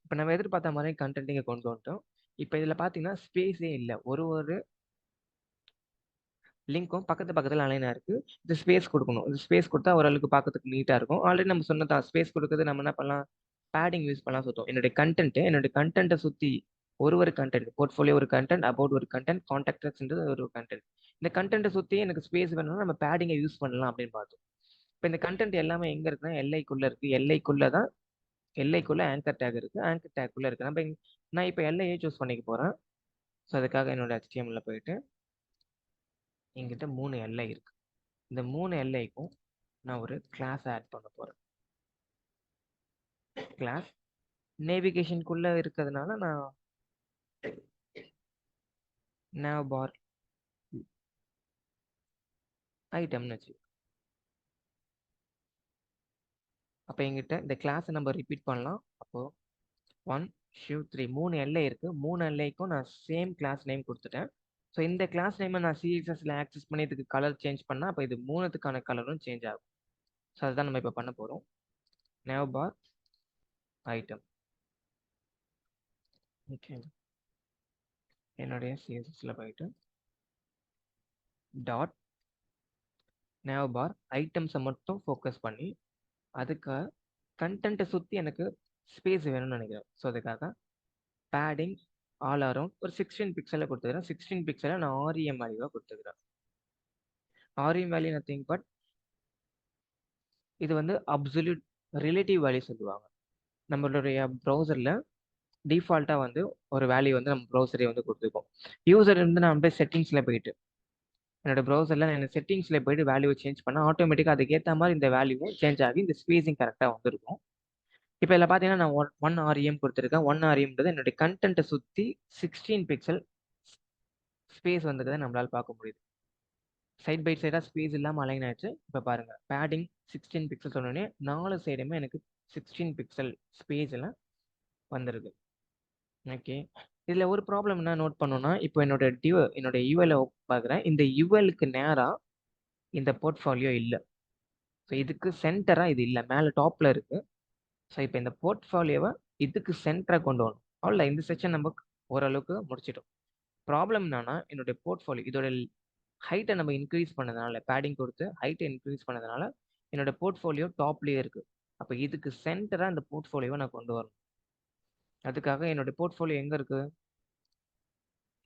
இப்போ நம்ம எதிர்பார்த்த மாதிரி கண்டென்ட் இங்கே கொண்டு வந்துட்டோம். இப்போ இதில் பார்த்தீங்கன்னா ஸ்பேஸே இல்லை. ஒரு லிங்க்கும் பக்கத்தில் அலைனாக இருக்குது. இது ஸ்பேஸ் கொடுக்கணும். இது ஸ்பேஸ் கொடுத்தா ஓரளவுக்கு பார்க்கறதுக்கு நீட்டாக இருக்கும். ஆல்ரெடி நம்ம சொன்னதா ஸ்பேஸ் கொடுக்குறது நம்ம என்ன பண்ணலாம், பேடிங் யூஸ் பண்ணலாம் சுத்தம். என்னுடைய கண்டென்ட்டை சுற்றி ஒரு கண்டென்ட், போர்ட்ஃபோலியோ ஒரு கண்டென்ட், அபவுட் ஒரு கண்டென்ட், கான்டாக்டர்ஸ்ன்றது ஒரு கண்டென்ட். இந்த கண்டென்ட்டை சுற்றி எனக்கு ஸ்பேஸ் வேணும்னா நம்ம பேடிங்கை யூஸ் பண்ணலாம் அப்படின்னு பார்த்தோம். இப்போ இந்த கண்டென்ட் எல்லாமே எங்கே இருக்குன்னா எல்ஐக்குள்ளே இருக்குது. எல்ஐக்குள்ளே ஆங்கர் டேக் இருக்குது. ஆங்கர் டேக்குள்ளே இருக்குது. நான் இப்போ எல்ஐயே சூஸ் பண்ணிக்க போகிறேன். ஸோ அதுக்காக என்னோட HTML போயிட்டு என்கிட்ட 3 எல்ஐ இருக்கு. இந்த 3 எல்ஐக்கும் நான் ஒரு கிளாஸ் ஆட் பண்ண போகிறேன். கிளாஸ் நேவிகேஷனுக்குள்ளே இருக்கிறதுனால நான் nav பார் ஐட்டம்னு வச்சு. அப்போ எங்கிட்ட இந்த கிளாஸை நம்ம ரிப்பீட் பண்ணலாம். அப்போது 1 2 3 3 எல்ஐ இருக்குது. 3 எல்ஐக்கும் நான் சேம் கிளாஸ் நேம் கொடுத்துட்டேன். ஸோ இந்த கிளாஸ் நேமை நான் சிஎஸ்எஸ்ல ஆக்சஸ் பண்ணி இதுக்கு கலர் சேஞ்ச் பண்ணால் அப்போ இது 3த்துக்கான கலரும் சேஞ்ச் ஆகும். ஸோ அதுதான் நம்ம இப்போ பண்ண போகிறோம். nav பார் ஐட்டம். ஓகே, என்னுடைய சிஎஸ்எஸ்ல போயிட்டு டாட் nav பார் ஐட்டம்ஸை மட்டும் ஃபோக்கஸ் பண்ணி அதுக்கு கண்டென்ட்டை சுற்றி எனக்கு ஸ்பேஸ் வேணும்னு நினைக்கிறேன். ஸோ அதுக்காக பேடிங் ஆல் அரவுண்ட் ஒரு 16 பிக்சலில் கொடுத்துக்கிறேன். 16 பிக்சலை நான் REM வேல்யூவாக கொடுத்துக்கிறேன். REM வேல்யூ நத்திங் பட் இது வந்து அப்சல்யூட் ரிலேட்டிவ் வேல்யூ சொல்லுவாங்க. நம்மளுடைய ப்ரௌசரில் டிஃபால்ட்டாக வந்து ஒரு வேல்யூ வந்து நம்ம ப்ரௌசரே வந்து கொடுத்துருக்கோம். யூசர் வந்து நான் போய் செட்டிங்ஸில் போயிட்டு என்னோட ப்ரௌசரில் நான் செட்டிங்ஸில் போயிட்டு வேல்யூவை சேஞ்ச் பண்ணால் ஆட்டோமேட்டிக்காக அதுக்கேற்ற மாதிரி இந்த வேல்யூவும் சேஞ்ச் ஆகி இந்த ஸ்பேஸிங் கரெக்டாக வந்துருக்கும். இப்போ இதில் பார்த்தீங்கன்னா நான் 1 REM கொடுத்துருக்கேன். 1 REMன்றது என்னுடைய கண்டென்ட்டை சுற்றி 16 பிக்சல் ஸ்பேஸ் வந்ததை நம்மளால் பார்க்க முடியுது. சைட் பை சைடாக ஸ்பேஸ் இல்லாமல் அலைன் ஆயிடுச்சு. இப்போ பாருங்கள், பேடிங் 16 பிக்சல் சொன்னோடனே 4 சைடுமே எனக்கு 16 பிக்சல் ஸ்பேஸில் வந்துருக்கு. ஓகே, இதில் ஒரு ப்ராப்ளம் என்ன நோட் பண்ணோன்னா, இப்போ என்னோட யூஎல் பார்க்குறேன். இந்த யூஎலுக்கு நேராக இந்த போர்ட்ஃபோலியோ இல்லை. ஸோ இதுக்கு சென்டராக இது இல்லை, மேலே டாப்பில் இருக்குது. ஸோ இப்போ இந்த போர்ட்ஃபோலியோவை இதுக்கு சென்டராக கொண்டு வரணும். அவ்வளோ இந்த செக்ஷன் நம்ம ஓரளவுக்கு முடிச்சிட்டோம். ப்ராப்ளம் என்னன்னா, என்னுடைய போர்ட்ஃபோலியோ இதோட ஹைட்டை நம்ம இன்க்ரீஸ் பண்ணதுனால, பேடிங் கொடுத்து ஹைட்டை இன்க்ரீஸ் பண்ணதுனால என்னோட போர்ட்ஃபோலியோ டாப்லேயே இருக்குது. அப்போ இதுக்கு சென்டராக இந்த போர்ட்ஃபோலியோவை நான் கொண்டு வரணும். அதுக்காக என்னோட போர்ட்ஃபோலியோ எங்கே இருக்குது?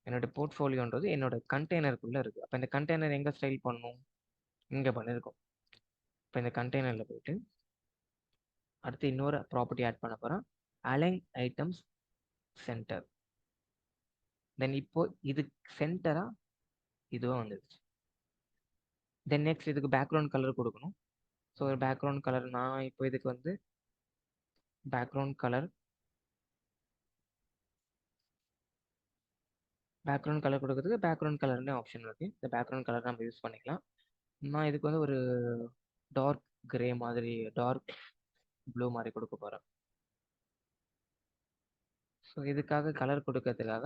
என்னோட போர்ட்ஃபோலியோன்றது என்னோட கண்டெய்னருக்குள்ளே இருக்குது. அப்போ இந்த கண்டெய்னர் எங்கே ஸ்டைல் பண்ணணும்? இங்கே பண்ணியிருக்கோம். இப்போ இந்த கண்டெய்னரில் போயிட்டு அடுத்து இன்னொரு ப்ராப்பர்ட்டி ஆட் பண்ண போகிறேன். Align items centre. தென் இப்போ இது சென்டரா இதுவும் வந்துருச்சு. தென் நெக்ஸ்ட் இதுக்கு பேக்ரவுண்ட் கலர் கொடுக்கணும். ஸோ ஒரு பேக்ரவுண்ட் கலர் நான் இப்போ இதுக்கு வந்து பேக்ரவுண்ட் கலர் கொடுக்கறதுக்கு பேக்ரவுண்ட் கலர்னு ஆப்ஷன் இருக்கு. இந்த பேக்ரவுண்ட் கலர் நம்ம யூஸ் பண்ணிக்கலாம். நான் இதுக்கு வந்து ஒரு டார்க் கிரே மாதிரி, டார்க் ப்ளூ மாதிரி கொடுக்க போகிறேன். ஸோ இதுக்காக கலர் கொடுக்கறதுக்காக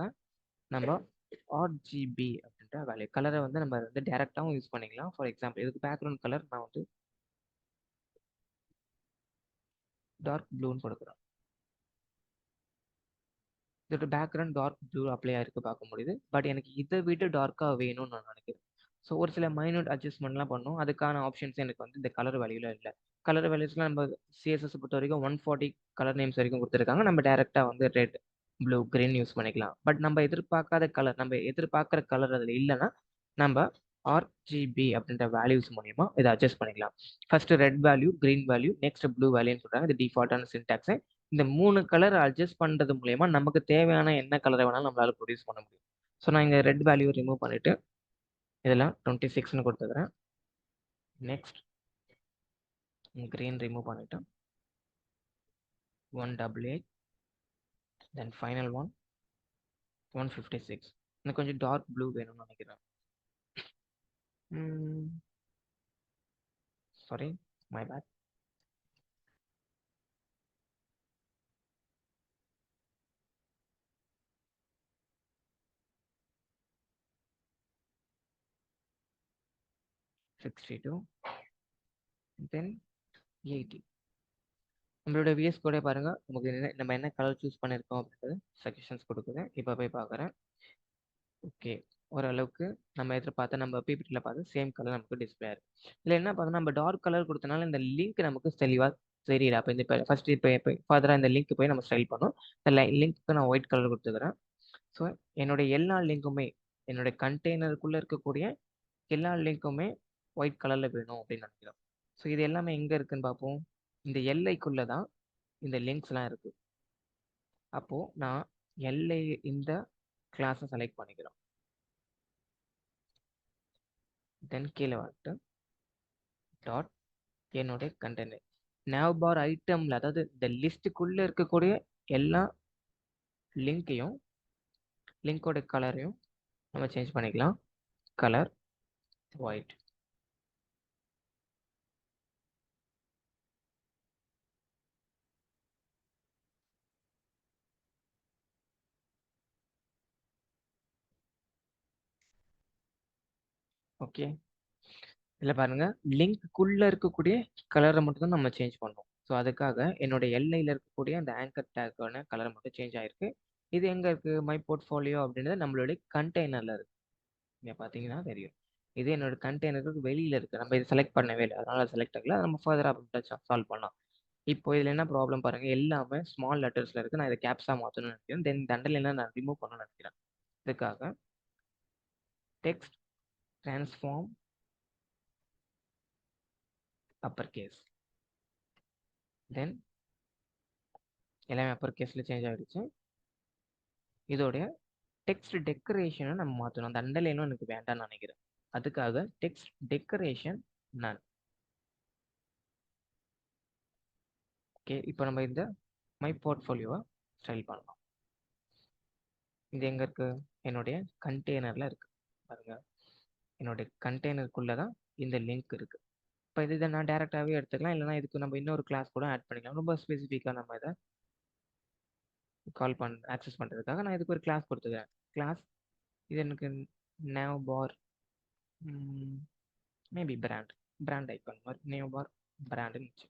நம்ம RGB அப்படின்ற வேல்யூ கலரை வந்து நம்ம வந்து டேரெக்டாகவும் யூஸ் பண்ணிக்கலாம். ஃபார் எக்ஸாம்பிள் இதுக்கு பேக்ரவுண்ட் கலர் நான் வந்து டார்க் ப்ளூன்னு கொடுக்குறேன். இதோட பேக்ரவுண்ட் டார்க் ப்ளூ அப்ளை ஆயிருக்கு பார்க்க முடியுது. பட் எனக்கு இதை விட டார்க்காக வேணும்னு நான் நினைக்கிறேன். ஸோ ஒரு சில மைனூட் அட்ஜஸ்ட்மெண்ட்லாம் பண்ணோம். அதுக்கான ஆப்ஷன்ஸ் எனக்கு வந்து இந்த கலர் வேல்யூல இல்லை. கலர் வேல்யூஸ்லாம் நம்ம CSS பொறுத்த வரைக்கும் 140 கலர் நேம்ஸ் வரைக்கும் கொடுத்துருக்காங்க. நம்ம டேரெக்டாக வந்து ரெட், ப்ளூ, கிரீன் யூஸ் பண்ணிக்கலாம். பட் நம்ம எதிர்பார்க்காத கலர், நம்ம எதிர்பார்க்குற கலர் அதில் இல்லைன்னா நம்ம RGB அப்படின்ற வேல்யூஸ் மூலியமா இதை அட்ஜஸ்ட் பண்ணிக்கலாம். First red value, green value, next blue வேல்யூன்னு சொல்றாங்க. இது டிஃபால்ட்டான சின்டாக்ஸ். இந்த 3 கலர் அட்ஜஸ்ட் பண்றது மூலயமா நமக்கு தேவையான என்ன கலரை வேணாலும் நம்மளால ப்ரொடியூஸ் பண்ண முடியும். ஸோ நான் இங்கே ரெட் வேல்யூ ரிமூவ் பண்ணிட்டு இதில் 26ன்னு கொடுத்துக்கிறேன். நெக்ஸ்ட் கிரீன் ரிமூவ் பண்ணிட்டு 188, தென் ஃபைனல் ஒன் 156. எனக்கு கொஞ்சம் டார்க் ப்ளூ வேணும்னு நினைக்கிறேன். Sorry, my bad. தென் 80. நம்மளோட விஎஸ் கூட பாருங்க, நமக்கு நம்ம என்ன கலர் சூஸ் பண்ணியிருக்கோம் அப்படின்றது சஜஷன்ஸ் கொடுக்குது. இப்போ போய் பார்க்குறேன். ஓகே, ஓரளவுக்கு நம்ம எதிர்பார்த்த நம்ம பிபிடியில் பார்த்து சேம் கலர் நமக்கு டிஸ்பிளே ஆயிருக்கு. இல்லை என்ன பார்த்தோம்னா நம்ம டார்க் கலர் கொடுத்தனால இந்த லிங்க் நமக்கு தெளிவாக தெரியல. அப்போ இந்த ஃபர்ஸ்ட் இப்போ ஃபர்தராக இந்த லிங்க் போய் நம்ம ஸ்டைல் பண்ணோம். இந்த லிங்க்கு நான் ஒயிட் கலர் கொடுத்துக்கிறேன். ஸோ என்னுடைய எல்லா லிங்க்குமே, என்னுடைய கண்டெய்னருக்குள்ளே இருக்கக்கூடிய எல்லா லிங்க்குமே ஒயிட் கலரில் வேணும் அப்படின்னு நினைக்கிறோம். ஸோ இது எல்லாமே எங்கே இருக்குன்னு பார்ப்போம். இந்த எல்லைக்குள்ளே தான் இந்த லிங்க்ஸ்லாம் இருக்குது. அப்போது நான் எல்லை இந்த கிளாஸை செலக்ட் பண்ணிக்கிறோம். தென் கீழே வந்துட்டு டாட் என்னுடைய கண்டெய்னர் nav bar ஐட்டமில், அதாவது இந்த லிஸ்ட்டுக்குள்ளே இருக்கக்கூடிய எல்லா லிங்கையும், லிங்கோட கலரையும் நம்ம சேஞ்ச் பண்ணிக்கலாம். Colour white. ஓகே, இதில் பாருங்க லிங்க்குள்ளே இருக்கக்கூடிய கலரை மட்டும் தான் நம்ம சேஞ்ச் பண்ணோம். ஸோ அதுக்காக என்னோட எல்லையில் இருக்கக்கூடிய அந்த ஆங்கர் டேக்கான கலர் மட்டும் சேஞ்ச் ஆயிருக்கு. இது எங்கே இருக்குது? மை போர்ட்ஃபோலியோ அப்படின்றது நம்மளுடைய கண்டெய்னரில் இருக்குது. இங்கே பார்த்தீங்கன்னா தெரியும். இது என்னோட கண்டெய்னருக்கு வெளியில் இருக்குது. நம்ம இதை செலக்ட் பண்ணவே இல்லை, அதனால செலக்ட் ஆகல. நம்ம ஃபர்தராக அப்படி சால்வ் பண்ணலாம். இப்போ இதில் என்ன ப்ராப்ளம் பாருங்க, எல்லாமே ஸ்மால் லெட்டர்ஸில் இருக்குது. நான் இதை கேப்ஸாக மாற்றணும்னு நினைக்கிறேன். தென் தண்டலையில் நான் ரிமூவ் பண்ணணும்னு நினைக்கிறேன். இதுக்காக டெக்ஸ்ட் ட்ரான்ஸ்ஃபார்ம் அப்பர் கேஸ். தென் எல்லாமே அப்பர் கேஸில் சேஞ்ச் ஆகிடுச்சு. இதோடைய டெக்ஸ்ட் டெக்கரேஷனை நம்ம மாற்றணும். அந்த அண்டர்லைனும் எனக்கு வேண்டாம்னு நினைக்கிறேன். அதுக்காக டெக்ஸ்ட் டெக்கரேஷன் நான். ஓகே, இப்போ நம்ம இந்த மை போர்ட்ஃபோலியோவை ஸ்டைல் பண்ணலாம். இது எங்கே இருக்குது? என்னுடைய கண்டெய்னரில் இருக்குது. பாருங்க, என்னுடைய கண்டெய்னருக்குள்ளே தான் இந்த லிங்க் இருக்குது. இப்போ இதை நான் டேரெக்டாகவே எடுத்துக்கலாம், இல்லைனா இதுக்கு நம்ம இன்னொரு கிளாஸ் கூட ஆட் பண்ணிக்கலாம். ரொம்ப ஸ்பெசிஃபிக்காக நம்ம இதை கால் ஆக்சஸ் பண்ணுறதுக்காக நான் இதுக்கு ஒரு கிளாஸ் கொடுத்துக்கிறேன். கிளாஸ் இது எனக்கு nav bar maybe brand icon மாதிரி nav bar பிராண்டுன்னு வச்சு.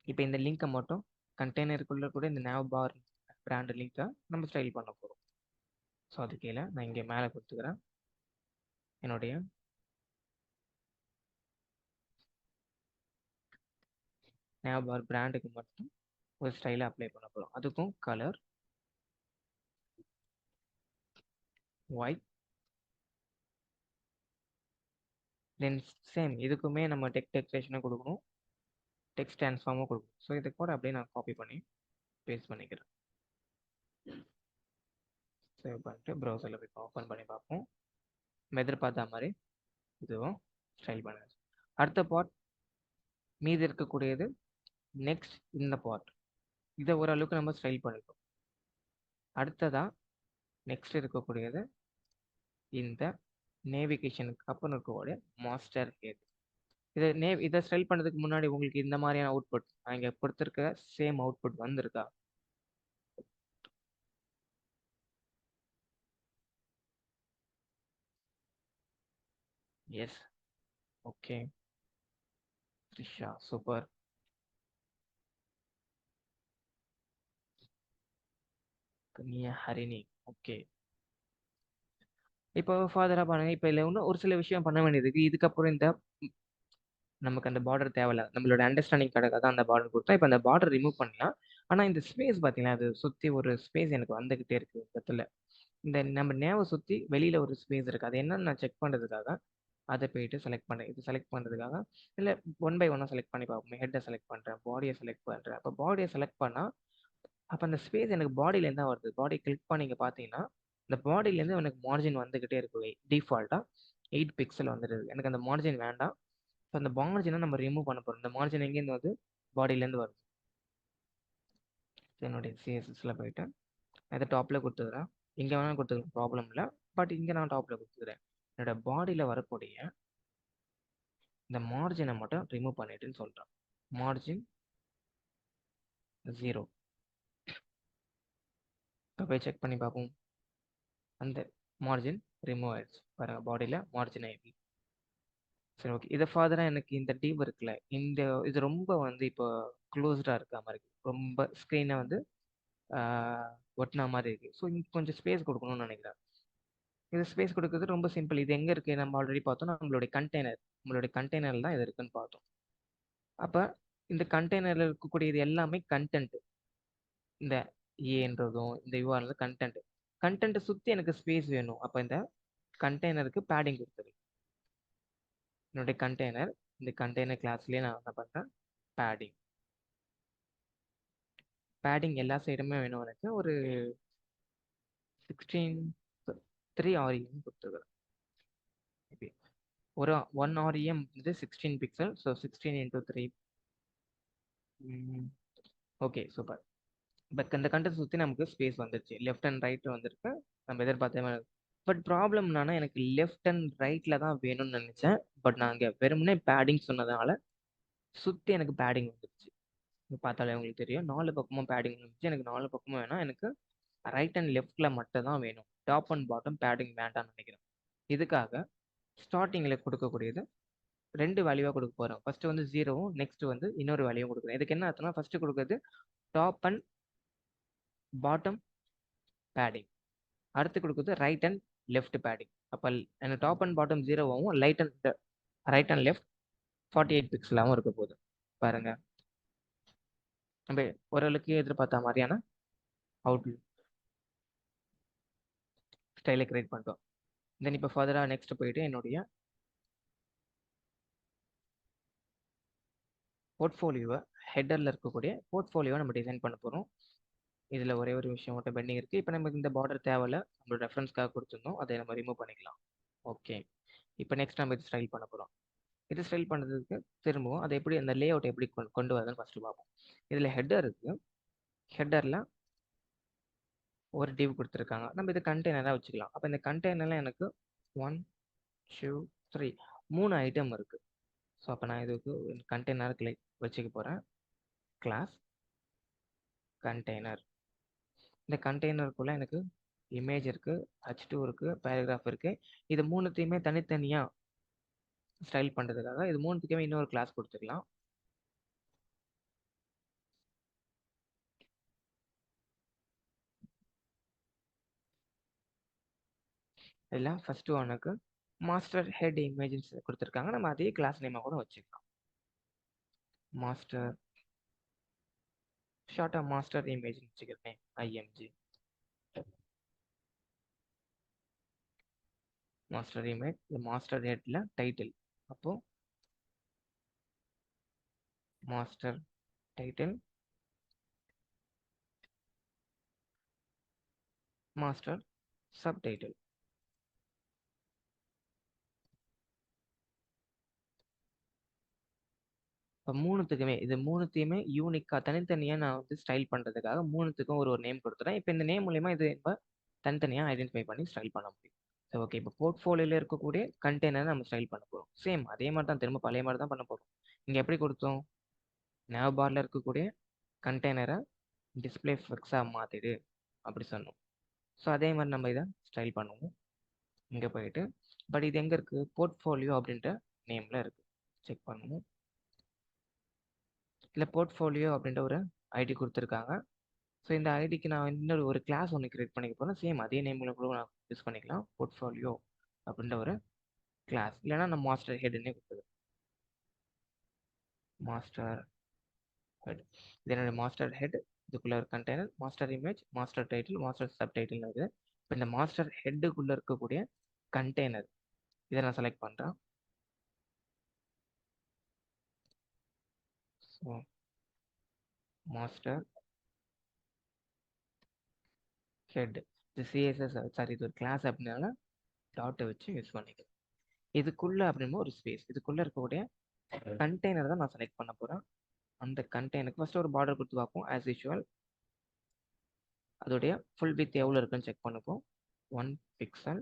இப்போ இந்த லிங்கை மட்டும் கண்டெய்னருக்குள்ளே கூட இந்த nav bar பிராண்ட் லிங்கை நம்ம ஸ்டைல் பண்ண போகிறோம். ஸோ அது கீழே நான் இங்கே மேலே கொடுத்துக்கிறேன். என்னுடைய nav bar பிராண்டுக்கு மட்டும் ஒரு ஸ்டைலை அப்ளை பண்ண போகிறோம். அதுக்கும் கலர் ஒயிட், தென் சேம் இதுக்குமே நம்ம டெக்ரேஷனும் கொடுக்கணும், டெக்ஸ்ட் ட்ரான்ஸ்ஃபார்மும் கொடுக்கணும். ஸோ இதை கூட அப்படியே நான் காப்பி பண்ணி பேஸ்ட் பண்ணிக்கிறேன். சேவ் பண்ணிட்டு ப்ரௌசரில் போய் ஓப்பன் பண்ணி பார்ப்போம். நம்ம எதிர்பார்த்த மாதிரி இதுவும் ஸ்டைல் பண்ணுங்க. அடுத்த பார்ட் மீதி இருக்கக்கூடியது நெக்ஸ்ட் இந்த பார்ட். இதை ஓரளவுக்கு நம்ம ஸ்டைல் பண்ணிப்போம். அடுத்ததா நெக்ஸ்ட் இருக்கக்கூடியது இந்த நேவிகேஷனுக்கு அப்புறம் இருக்கக்கூடிய மாஸ்டர் ஹெட். இதை ஸ்டைல் பண்ணுறதுக்கு முன்னாடி உங்களுக்கு இந்த மாதிரியான அவுட்புட் நான் இங்கே கொடுத்துருக்க சேம் அவுட்புட் வந்திருக்கா? Yes, okay, Trisha super. Kanya Harini okay. இப்போ ஃபாதரா பாருங்க, இப்போ இல்லை இன்னும் ஒரு சில விஷயம் பண்ண வேண்டியது இருக்கு. இதுக்கப்புறம் இந்த நமக்கு அந்த பார்டர் தேவையில்ல, நம்மளோட அண்டர்ஸ்டாண்டிங் கடை தான் அந்த பார்டர் கொடுத்தா. இப்போ அந்த பார்டர் ரிமூவ் பண்ணலாம். ஆனால் இந்த ஸ்பேஸ் பார்த்தீங்கன்னா அது சுற்றி ஒரு ஸ்பேஸ் எனக்கு வந்துக்கிட்டே இருக்கு இந்த இடத்துல. இந்த நம்ம நேவை சுற்றி வெளியில் ஒரு ஸ்பேஸ் இருக்குது. அது என்னன்னு நான் செக் பண்ணுறதுக்காக அதை போயிட்டு செலக்ட் பண்ணேன். இது செலக்ட் பண்ணுறதுக்காக இல்லை ஒன் பை ஒன்னாக செலக்ட் பண்ணி பார்ப்போம். ஹெட்டை செலக்ட் பண்ணுறேன், பாடியை செலக்ட் பண்ணுறேன். அப்போ பாடியை செலக்ட் பண்ணால் அப்போ அந்த ஸ்பேஸ் எனக்கு பாடியிலேருந்து தான் வருது. பாடி கிளிக் பண்ணி இங்கே பார்த்தீங்கன்னா இந்த பாடியிலேருந்து எனக்கு மார்ஜின் வந்துக்கிட்டே இருக்கு. டிஃபால்ட்டாக 8 பிக்சல் வந்துடுது. எனக்கு அந்த மார்ஜின் வேண்டாம். ஸோ அந்த மார்ஜினை நம்ம ரிமூவ் பண்ண போகிறோம். இந்த மார்ஜின் எங்கேருந்து வந்து பாடியிலேருந்து வருது. என்னுடைய சிஎஸ்எஸ்ல போயிட்டு இதை டாப்பில் கொடுத்துக்கிறேன். இங்கே வேணாலும் கொடுத்துக்கலாம், ப்ராப்ளம் இல்லை. பட் இங்கே நான் டாப்பில் கொடுத்துக்கிறேன். என்னோட பாடியில் வரக்கூடிய இந்த மார்ஜினை மட்டும் ரிமூவ் பண்ணிட்டுன்னு சொல்கிறேன். மார்ஜின் 0. இப்போ போய் செக் பண்ணி பார்ப்போம். அந்த மார்ஜின் ரிமூவ் ஆயிடுச்சு பாருங்க, பாடியில் மார்ஜின் ஆயிடுச்சு. சரி ஓகே. இதை ஃபாதராக எனக்கு இந்த டீவ் இருக்குல்ல, இது ரொம்ப வந்து இப்போ க்ளோஸ்டாக இருக்க மாதிரி இருக்கு. ரொம்ப ஸ்க்ரீனை வந்து ஒட்டின மாதிரி இருக்கு. ஸோ இங்கே கொஞ்சம் ஸ்பேஸ் கொடுக்கணும்னு நினைக்கிறேன். இது ஸ்பேஸ் கொடுக்குறது ரொம்ப சிம்பிள். இது எங்கே இருக்குது நம்ம ஆல்ரெடி பார்த்தோம். நம்மளுடைய கண்டெய்னர் தான் இது இருக்குன்னு பார்த்தோம். அப்போ இந்த கண்டெய்னரில் இருக்கக்கூடியது எல்லாமே கண்டென்ட். இந்த ஏன்றதும் இந்த யூஆர்எல் கண்டென்ட்டை சுற்றி எனக்கு ஸ்பேஸ் வேணும். அப்போ இந்த கண்டெய்னருக்கு பேடிங் கொடுத்துரு. என்னுடைய கண்டெய்னர், இந்த கண்டெய்னர் கிளாஸ்லேயே நான் என்ன பண்ணுறேன், பேடிங் எல்லா சைடுமே வேணும். எனக்கு ஒரு 16:3 REM கொடுத்துருக்குறேன். ஒரு 1 REM வந்து 16 pixel. So 16 × 3. Okay super. But இந்த கண்டென்ட் சுற்றி நமக்கு ஸ்பேஸ் வந்துருச்சு. லெஃப்ட் அண்ட் ரைட் வந்துருக்கு, நம்ம எதிர்பார்த்த மாதிரி. பட் ப்ராப்ளம் என்னன்னா எனக்கு லெஃப்ட் அண்ட் ரைட்டில் தான் வேணும்னு நினச்சேன். பட் நான் இங்கே வெறுமனே பேடிங் சொன்னதுனால சுற்றி எனக்கு பேடிங் வந்துருச்சு. பார்த்தாலே உங்களுக்கு தெரியும், 4 பக்கமும் பேடிங் வந்துச்சு. எனக்கு 4 பக்கமும் வேணாம், எனக்கு ரைட் அண்ட் லெஃப்டில் மட்டும் தான் வேணும். டாப் அண்ட் பாட்டம் பேடிங் வேண்டாம்னு நினைக்கிறேன். இதுக்காக ஸ்டார்டிங்கில் கொடுக்கக்கூடியது 2 வேல்யூவாக கொடுக்க போகிறோம். ஃபர்ஸ்ட் வந்து 0வும் நெக்ஸ்ட் வந்து இன்னொரு வேல்யூவும் கொடுக்குறேன். இதுக்கு என்ன அர்த்தம்னா ஃபர்ஸ்ட் கொடுக்குறது டாப் அண்ட் பாட்டம் பேடிங், அடுத்து கொடுக்குறது ரைட் அண்ட் லெஃப்ட் பேடிங். அப்போ எனக்கு டாப் அண்ட் பாட்டம் 0வாகவும் ரைட் அண்ட் லெஃப்ட் 48 பிக்சலாகவும் இருக்க போகுது. பாருங்க, நம்ம ஓரளவுக்கு எதிர்பார்த்த மாதிரியான அவுட்லுக் ஸ்டைலை கிரியேட் பண்ணிட்டோம். தென் இப்போ ஃபர்தராக நெக்ஸ்ட் போயிட்டு என்னுடைய போர்ட்ஃபோலியோவை, ஹெட்டரில் இருக்கக்கூடிய போர்ட்ஃபோலியோவை நம்ம டிசைன் பண்ண போகிறோம். இதில் ஒரே ஒரு விஷயம் மட்டும் பெண்டிங் இருக்குது. இப்போ நமக்கு இந்த பார்டர் தேவையில்ல, நம்மளோட ரெஃபரன்ஸ்க்காக கொடுத்துருந்தோம், அதை நம்ம ரிமூவ் பண்ணிக்கலாம். ஓகே, இப்போ நெக்ஸ்ட் நம்ம இது ஸ்டைல் பண்ண போகிறோம். இது ஸ்டைல் பண்ணுறதுக்கு திரும்பவும் அதை எப்படி அந்த லே அவுட் எப்படி கொண்டு வரதுன்னு ஃபஸ்ட்டு பார்ப்போம். இதில் ஹெட்டர் இருக்குது. ஹெட்டரில் ஒரு டிவ் கொடுத்துருக்காங்க. நம்ம இது கண்டெய்னராக வச்சுக்கலாம். அப்போ இந்த கண்டெய்னரில் எனக்கு 1 2 3 3 ஐட்டம் இருக்குது. ஸோ அப்போ நான் இதுக்கு கண்டெய்னர் வச்சுக்க போகிறேன். Class container. இந்த கண்டெய்னருக்குள்ளே எனக்கு இமேஜ் இருக்குது, H2 இருக்குது, பேராகிராஃப் இருக்குது. இது மூணுத்தையுமே தனித்தனியாக ஸ்டைல் பண்ணுறதுக்காக இது மூணுத்துக்குமே இன்னொரு கிளாஸ் கொடுத்துக்கலாம். இதில் ஃபஸ்ட்டு ஒன்றுக்கு மாஸ்டர் ஹெட் இமேஜஸ் கொடுத்துருக்காங்க. நம்ம அதே கிளாஸ் நேமாக கூட வச்சுக்கலாம். மாஸ்டர் ஷார்ட்டாக மாஸ்டர் இமேஜ்னு வச்சுக்கிறேன், IMG. மாஸ்டர் இமேஜ், இந்த மாஸ்டர் ஹெட்டில் டைட்டில் அப்போ மாஸ்டர் டைட்டில், மாஸ்டர் சப்டைட்டில். இப்போ மூணுத்துக்குமே இது மூணுத்தையுமே யூனிக்காக தனித்தனியாக நான் வந்து ஸ்டைல் பண்ணுறதுக்காக மூணுத்துக்கும் ஒரு ஒரு நேம் கொடுத்துறேன். இப்போ இந்த நேம் மூலயமா இது இப்போ தனித்தனியாக ஐடென்டிஃபை பண்ணி ஸ்டைல் பண்ண முடியும். சரி, ஓகே. இப்போ போர்ட்ஃபோலியோவில் இருக்கக்கூடிய கண்டெய்னர் நம்ம ஸ்டைல் பண்ண போகிறோம். சேம் அதே மாதிரி தான், திரும்ப பழைய மாதிரி தான் பண்ண போகிறோம். இங்கே எப்படி கொடுத்தோம்? நேவ் பாரில் இருக்கக்கூடிய கண்டெய்னரை டிஸ்பிளே ஃபிக்ஸாக மாற்றிடு அப்படி சொன்னோம். ஸோ அதே மாதிரி நம்ம இதை ஸ்டைல் பண்ணுவோம். இங்கே போயிட்டு பட் இது எங்கே இருக்குது? போர்ட்ஃபோலியோ அப்படின்ற நேமில் இருக்குது. செக் பண்ணுவோம். இல்லை போர்ட்ஃபோலியோ அப்படின்ற ஒரு ஐடி கொடுத்துருக்காங்க. ஸோ இந்த ஐடிக்கு நான் இன்னொரு ஒரு கிளாஸ் ஒன்று கிரியேட் பண்ணிக்க போகிறேன். சேம் அதே நேமில் கூட நான் யூஸ் பண்ணிக்கலாம். போர்ட்ஃபோலியோ அப்படின்ற ஒரு கிளாஸ், இல்லைன்னா நம்ம மாஸ்டர் ஹெட்னே கொடுத்தது. மாஸ்டர் ஹெட், இது என்னோட மாஸ்டர் ஹெட். இதுக்குள்ள ஒரு container, master image, master title, master sub title இருக்குது. இப்போ இந்த மாஸ்டர் ஹெட்டுக்குள்ளே இருக்கக்கூடிய கண்டெய்னர் இதை நான் செலக்ட் பண்ணுறேன். ஸோ மாஸ்டர் ஹெட், இது சிஎஸ்எஸ், சாரி இது ஒரு கிளாஸ் அப்படின்னால டாட்டை வச்சு யூஸ் பண்ணிக்கிறேன். இதுக்குள்ள அப்படின்னா ஒரு ஸ்பேஸ், இதுக்குள்ள இருக்கக்கூடிய கண்டெய்னர் தான் நான் செலக்ட் பண்ண போகிறேன். அந்த கண்டெய்னருக்கு ஃபர்ஸ்ட் ஒரு பார்டர் கொடுத்து பார்ப்போம். ஆஸ் யூஷுவல் அதோடைய ஃபுல் வித் எவ்வளோ இருக்குன்னு செக் பண்ணிப்போம். 1 பிக்சல்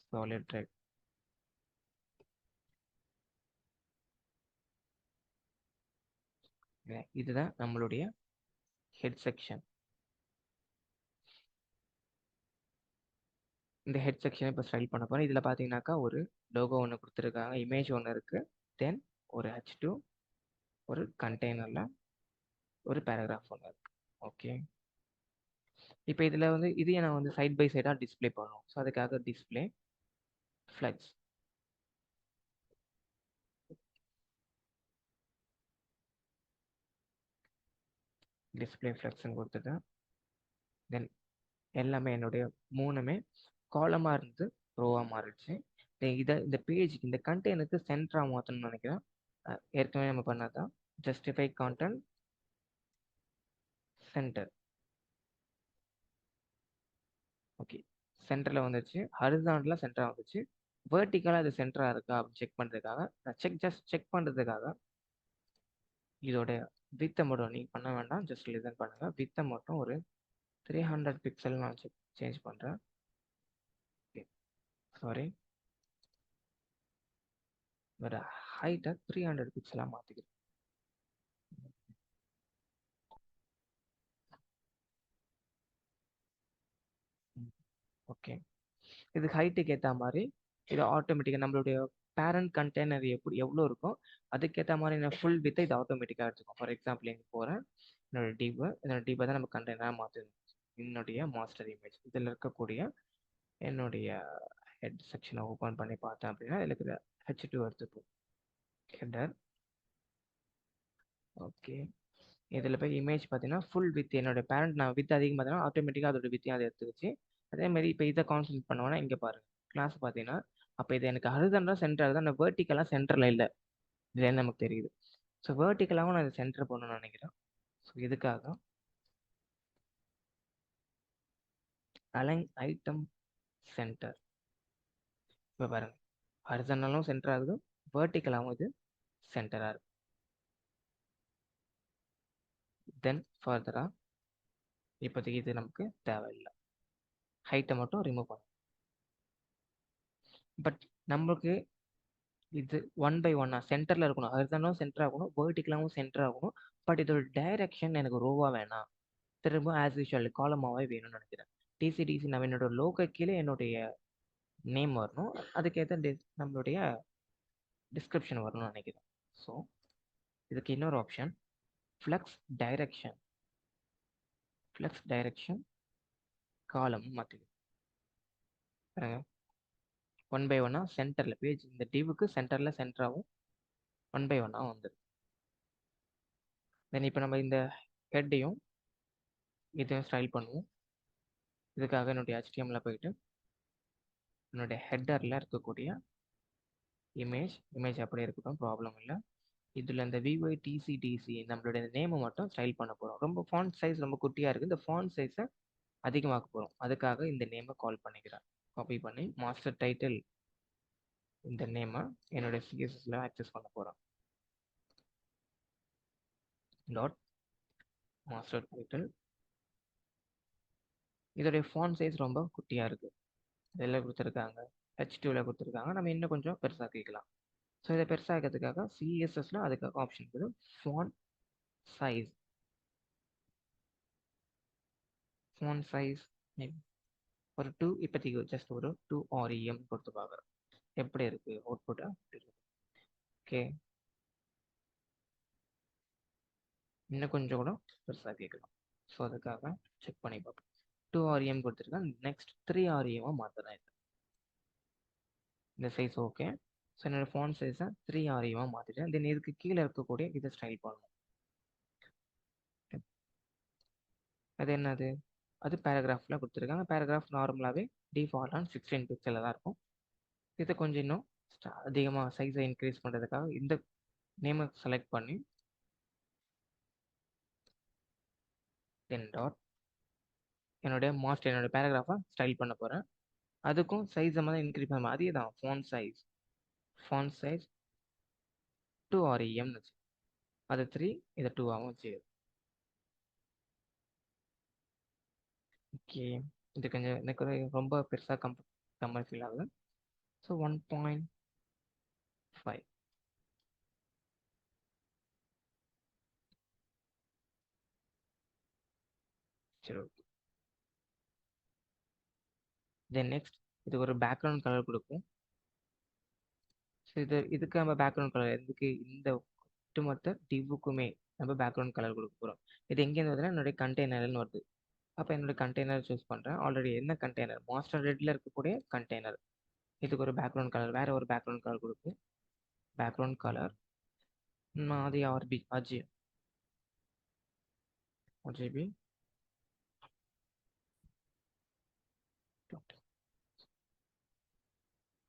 சாலிட் ரெட். இதுதான் நம்மளுடைய ஹெட் செக்ஷன். இந்த ஹெட் செக்ஷனை இப்போ ஸ்டைல் பண்ண போகிறேன். இதில் பார்த்தீங்கன்னாக்கா ஒரு லோகோ ஒன்று கொடுத்துருக்காங்க, இமேஜ் ஒன்று இருக்குது, தென் ஒரு H2, ஒரு கண்டெய்னரில் ஒரு பேராகிராஃப் ஒன்று இருக்குது. ஓகே, இப்போ இதில் வந்து இதையே நான் வந்து சைட் பை சைடாக டிஸ்பிளே பண்ணணும். ஸோ அதுக்காக டிஸ்பிளே ஃப்ளெக்ஸ், டிஸ்பிளே ஃப்ளெக்ஸ்ன்னு கொடுத்துட்டேன். தென் எல்லாமே என்னுடைய மூணுமே காலமாக இருந்து ரோவாக மாறிடுச்சு. இந்த பேஜுக்கு இந்த கண்டெய்னருக்கு சென்டராக மாற்றணும்னு நினைக்கிறேன். ஏற்கனவே நம்ம பண்ணாதான் ஜஸ்டிஃபை கான்டென்ட் சென்டர். ஓகே, சென்டரில் வந்துச்சு, ஹரிசாண்டலாக சென்டராக வந்துச்சு, வேர்ட்டிக்கலாக இது சென்டராக இருக்கா அப்படின்னு செக் பண்ணுறதுக்காக நான் செக் பண்ணுறதுக்காக இதோட வித்தை மட்டும் நீங்கள் பண்ண வேண்டாம், ஜஸ்ட் லிசன் பண்ணுங்கள். வித்தை மட்டும் ஒரு 300 பிக்சல் நான் சேஞ்ச் பண்ணுறேன். சாரி, இதோட ஹைட்டை 300 பிக்சலாக மாற்றிக்கிறேன். ஓகே, இது ஹைட்டுக்கு ஏற்ற மாதிரி இது ஆட்டோமேட்டிக்காக நம்மளுடைய பேரண்ட் கண்டெய்னர் எவ்வளோ இருக்கும் அதுக்கேற்ற மாதிரி நான் ஃபுல் வித்தை இது ஆட்டோமேட்டிக்காக எடுத்துக்கும். ஃபார் எக்ஸாம்பிள் இங்கே போகிறேன், என்னோட டீப்பை தான் நம்ம கண்டெய்னராக மாற்றணும். என்னுடைய மாஸ்டர் இமேஜ் இதில் இருக்கக்கூடிய என்னுடைய ஹெட் செக்ஷனை ஓப்பன் பண்ணி பார்த்தேன் அப்படின்னா இதில் இருக்கிற H2 எடுத்துப்போம், ஹெட்டர். ஓகே, இதில் போய் இமேஜ் பார்த்தீங்கன்னா ஃபுல் வித் என்னோட பேரண்ட் நான் வித் அதிகம் பார்த்தீங்கன்னா ஆட்டோமேட்டிக்காக அதோட வித்தையும் அதை எடுத்துக்கிச்சு. அதேமாதிரி இப்போ இதை கான்சன்ட்ரேட் பண்ணுவேன்னா இங்கே பாருங்கள் கிளாஸ் பார்த்தீங்கன்னா அப்போ இது எனக்கு ஹரிசாண்டலாக சென்டர் தான், நான் வேர்ட்டிக்கலாக சென்டரில் இல்லை, இதுலேருந்து நமக்கு தெரியுது. ஸோ வேர்ட்டிக்கலாகவும் நான் இதை சென்டர் பண்ணணும்னு நினைக்கிறேன். ஸோ இதுக்காக அலைன் ஐட்டம் சென்டர். இப்போ பாருங்கள் ஹரிசாண்டலும் சென்டர் ஆகுது, வேர்ட்டிக்கலாகவும் இது சென்டராக இருக்கு. தென் ஃபர்தராக இப்போதைக்கு இது நமக்கு தேவையில்லை, ஹைட்டை மட்டும் ரிமூவ் பண்ணும். பட் நம்மளுக்கு இது 1 by 1 சென்டரில் இருக்கணும், ஹரிசாண்டலும் சென்டர் ஆகணும், வேர்ட்டிக்கலாகவும் சென்டர் ஆகணும். பட் இதோட டைரக்ஷன் எனக்கு ரோவாக வேணாம், திரும்ப ஆஸ் யூஷுவல் காலமாகவே வேணும்னு நினைக்கிறேன். டிசிடிசி நான் என்னோட லோகோ கீழே என்னுடைய நேம் வரணும், அதுக்கேற்ற நம்மளுடைய டிஸ்கிரிப்ஷன் வரணும்னு நினைக்கிறேன். ஸோ இதுக்கு இன்னொரு ஆப்ஷன் ஃப்ளெக்ஸ் டைரக்ஷன் காலம் மாற்றிடும். 1 by 1 சென்டரில் பேஜ் இந்த டிவுக்கு சென்டரில் சென்டராகவும் 1 by 1 வந்துடும். தென் இப்போ நம்ம இந்த ஹெட்டையும் இதையும் ஸ்டைல் பண்ணுவோம். இதுக்காக என்னுடைய HTML போயிட்டு என்னுடைய ஹெட்டரில் இருக்கக்கூடிய இமேஜ் அப்படியே இருக்கட்டும், ப்ராப்ளம் இல்லை. இதில் இந்த விஒய்டிசிடிசி நம்மளுடைய நேமை மட்டும் ஸ்டைல் பண்ண போகிறோம். ரொம்ப ஃபாண்ட் சைஸ் ரொம்ப குட்டியாக இருக்குது. இந்த ஃபாண்ட் சைஸை அதிகமாக்க போகிறோம். அதுக்காக இந்த நேமை கால் பண்ணிக்கிறேன். காப்பி பண்ணி மாஸ்டர் டைட்டில் இந்த நேமை என்னுடைய சிஎஸ்எஸ்ல ஆக்சஸ் பண்ண போகிறோம். Dot master title. இதோடைய ஃபாண்ட் சைஸ் ரொம்ப குட்டியாக இருக்குது. இதில் கொடுத்துருக்காங்க, H2ல கொடுத்துருக்காங்க. நம்ம இன்னும் கொஞ்சம் பெருசாக்கிக்கலாம். ஸோ இதை பெருசாக்கிறதுக்காக சிஎஸ்எஸ்ல அதுக்காக ஆப்ஷன் இருக்குது, ஃபாண்ட் சைஸ். ஃபாண்ட் சைஸ் ஒரு 2, இப்போதைக்கு ஜஸ்ட் ஒரு 2 REM கொடுத்து பார்க்குறோம் எப்படி இருக்குது அவுட்புட்டா. ஓகே, இன்னும் கொஞ்சம் கூட பெருசாக கேட்கலாம். ஸோ அதுக்காக செக் பண்ணி பார்ப்போம். 2 REM கொடுத்துருக்கேன். Next 3 REM மாற்றுறேன். இந்த சைஸ் ஓகே. ஸோ என்னோட ஃபாண்ட் சைஸை 3 REM மாற்றிட்டேன். தென் இதுக்கு கீழே இருக்கக்கூடிய இதை ஸ்டைல் பண்ணணும். அது என்னது? அது பேராகிராஃபில் கொடுத்துருக்காங்க. பேராகிராஃப் நார்மலாகவே டிஃபால்ட்டான 16 பிக்சலில் தான் இருக்கும். இதை கொஞ்சம் இன்னும் அதிகமாக சைஸை இன்க்ரீஸ் பண்ணுறதுக்காக இந்த நேமை செலக்ட் பண்ணி தென் டாட் என்னோட பேராகிராஃபை ஸ்டைல் பண்ண போகிறேன். அதுக்கும் சைஸை மாதிரி இன்க்ரீஸ் பண்ண அதே தான். ஃபாண்ட் சைஸ் 2 REM வச்சு அது 3, இதை 2ஆகவும் வச்சு. ஓகே, இது கொஞ்சம் எனக்கு ரொம்ப பெருசாக கம்மி ஃபீல் ஆகுது. ஸோ 1.5. சரி, ஓகே. தென் நெக்ஸ்ட் இதுக்கு ஒரு பேக்ரவுண்ட் கலர் கொடுக்கும். ஸோ இதுக்கு நம்ம பேக்ரவுண்ட் கலர் எதுக்கு? இந்த ஒட்டுமொத்த டிவுக்குமே நம்ம பேக்ரவுண்ட் கலர் கொடுக்க போகிறோம். இது எங்கேருந்து வருதுன்னா என்னுடைய கண்டெய்னர்னு வருது. அப்போ என்னுடைய கண்டெய்னர் சூஸ் பண்ணுறேன். ஆல்ரெடி என்ன கண்டெய்னர்? மாஸ்டர் ரெட்டில் இருக்கக்கூடிய கண்டெய்னர். இதுக்கு ஒரு பேக்ரவுண்ட் கலர், வேறு ஒரு பேக்ரவுண்ட் கலர் கொடுக்கும். பேக்ரவுண்ட் கலர் அது RGB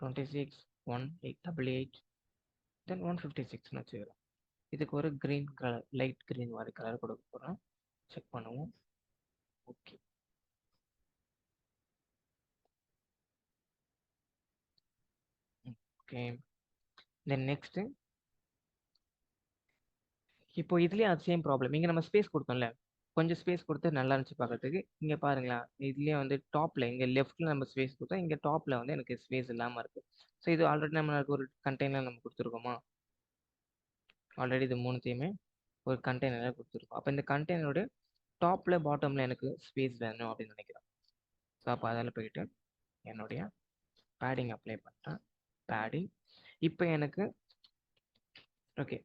261888 தென் 156ன்னு வச்சுக்கிறோம். இதுக்கு ஒரு க்ரீன் கலர், லைட் க்ரீன் மாதிரி கலர் கொடுக்க போகிறோம். செக் பண்ணுவோம். Okay, okay. தென் நெக்ஸ்ட்டு இப்போ இதுலேயே அது சேம் ப்ராப்ளம். இங்கே நம்ம ஸ்பேஸ் கொடுத்தோம்ல, கொஞ்சம் ஸ்பேஸ் கொடுத்து நல்லா இருந்துச்சு பார்க்கறதுக்கு. இங்கே பாருங்களேன், இதுலேயே வந்து டாப்பில் இங்கே லெஃப்ட்டில் நம்ம ஸ்பேஸ் கொடுத்தோம். இங்கே டாப்பில் வந்து எனக்கு ஸ்பேஸ் இல்லாமல் இருக்குது. ஸோ இது ஆல்ரெடி நம்ம ஒரு கண்டெய்னர் நம்ம கொடுத்துருக்கோமா? ஆல்ரெடி இது மூணுத்தையுமே ஒரு கண்டெய்னராக கொடுத்துருக்கோம். அப்போ இந்த கண்டெய்னரோட டாப்பில் பாட்டமில் எனக்கு ஸ்பேஸ் வேணும் அப்படின்னு நினைக்கிறேன். ஸோ அப்போ அதில் போயிட்டு என்னுடைய பேடிங் அப்ளை பண்ணுறேன். பேடிங் இப்போ எனக்கு ஓகே,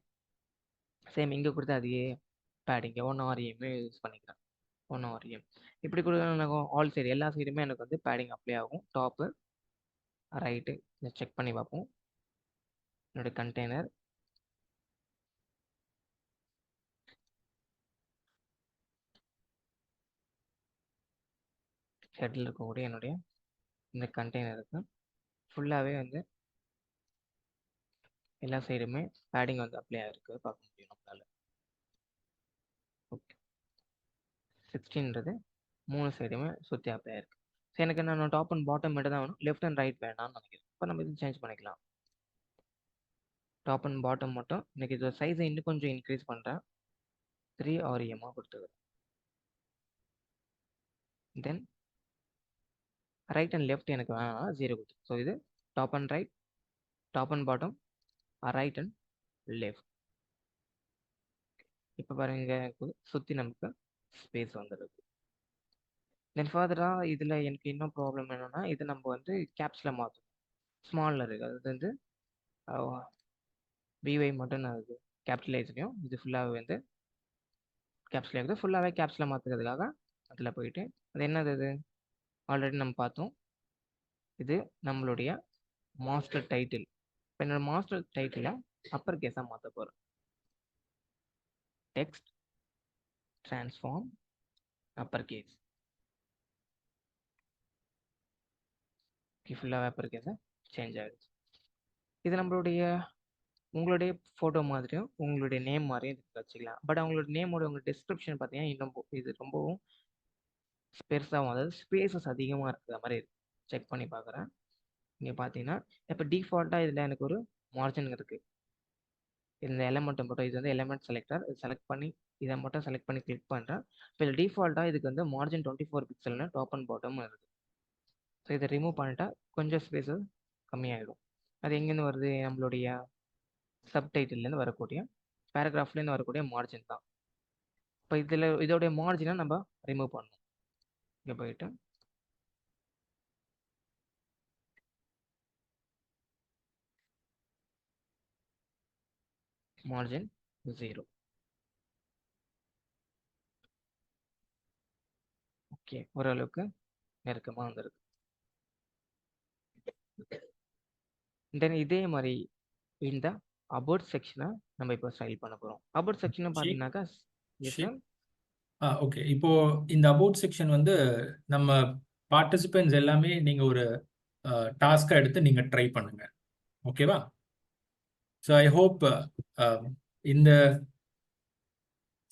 சேம் இங்கே கொடுத்து அதையே பேடிங் 1 REM யூஸ் பண்ணிக்கிறேன். 1 REM இப்படி கொடுக்க ஆல் சைடு எல்லா சைடுமே எனக்கு வந்து பேடிங் அப்ளை ஆகும். டாப்பு ரைட்டு இதை செக் பண்ணி பார்ப்போம். என்னோட கண்டெய்னர் ஹெட்டில் இருக்கக்கூடிய என்னுடைய இந்த கண்டெய்னருக்கு ஃபுல்லாகவே வந்து எல்லா சைடுமே பேடிங் வந்து அப்ளை ஆகிருக்கு பார்க்க முடியும் நம்மளால. ஓகே, 16ன்றது 3 சைடுமே சுற்றி அப்ளை ஆகிருக்கு. ஸோ எனக்கு நான் டாப் அண்ட் பாட்டம் மட்டும் தான் வேணும், லெஃப்ட் அண்ட் ரைட் வேணாம்னு நினைக்கிறேன். இப்போ நம்ம இது சேஞ்ச் பண்ணிக்கலாம். டாப் அண்ட் பாட்டம் மட்டும் எனக்கு இதோட சைஸை இன்னும் கொஞ்சம் இன்க்ரீஸ் பண்ணுறேன். 3 REM கொடுத்துக்கிறேன். தென் ரைட் அண்ட் லெஃப்ட் எனக்கு வேணாம், 0 கொடுத்து. ஸோ இது top and right, top and bottom, right and left. இப்போ பாருங்க சுற்றி நமக்கு ஸ்பேஸ் வந்துடுது. தென் ஃபர்தராக இதில் எனக்கு இன்னும் ப்ராப்ளம் என்னென்னா, இது நம்ம வந்து கேப்ஸில் மாற்றணும். ஸ்மாலில் இருக்குது, அது வந்து விஒய் மட்டும் நான் இது கேபிட்டலைஸ்லையும், இது ஃபுல்லாகவே வந்து கேப்ஸில் இருக்குது. ஃபுல்லாகவே கேப்ஸில் மாற்றுறதுக்காக அதில் போயிட்டு அது என்னது? இது ஆல்ரெடி நம்ம பார்த்தோம். இது நம்மளுடைய மாஸ்டர் டைட்டில். இப்போ என்னோட மாஸ்டர் டைட்டிலை அப்பர் கேஸாக மாற்ற போகிறேன். Text transform upper case. ஃபுல்லாக அப்பர் கேஸாக சேஞ்ச் ஆகிடுச்சு. இது நம்மளுடைய உங்களுடைய ஃபோட்டோ மாதிரியும் உங்களுடைய நேம் மாதிரியும் இதுக்கு வச்சுக்கலாம். பட் அவங்களோட நேமோட உங்கள் டிஸ்கிரிப்ஷன் பார்த்தீங்கன்னா இன்னும் இது ரொம்பவும் பெருசாகவும், அதாவது ஸ்பேசஸ் அதிகமாக இருக்கிற மாதிரி செக் பண்ணி பார்க்குறேன். இங்கே பார்த்தீங்கன்னா இப்போ டிஃபால்ட்டாக இதில் எனக்கு ஒரு மார்ஜின் இருக்குது. இந்த எலமெண்ட்டை மட்டும் இது வந்து எலமெண்ட் செலக்டர் செலக்ட் பண்ணி இதை மட்டும் செலக்ட் பண்ணி கிளிக் பண்ணுறேன். இப்போ இதில் டிஃபால்ட்டாக இதுக்கு வந்து மார்ஜின் 24 பிக்சல்னு டாப் அண்ட் பாட்டம் இருக்குது. ஸோ இதை ரிமூவ் பண்ணிட்டா கொஞ்சம் ஸ்பேஸஸ் கம்மியாயிடும். அது எங்கேருந்து வருது? நம்மளுடைய சப்டைட்டில்லேருந்து வரக்கூடிய பேராகிராஃப்லேருந்து வரக்கூடிய மார்ஜின் தான். இப்போ இதில் இதோடைய மார்ஜினை நம்ம ரிமூவ் பண்ணணும். இங்கே போயிட்டு மார்ஜின் 0. ஓகே, ஓரளவுக்கு நெருக்கமாக வந்துருக்கு. தென் இதே மாதிரி இந்த அபவுட் செக்ஷனை நம்ம இப்போ ஸ்டைல் பண்ண போகிறோம். அபவுட் செக்ஷன் பார்த்தீங்கன்னாக்கா ஓகே, இப்போ இந்த அபவுட் செக்ஷன் வந்து நம்ம பார்ட்டிசிபென்ட்ஸ் எல்லாமே நீங்க ஒரு டாஸ்கா எடுத்து நீங்க ட்ரை பண்ணுங்க. ஓகேவா? ஸோ ஐ ஹோப் இந்த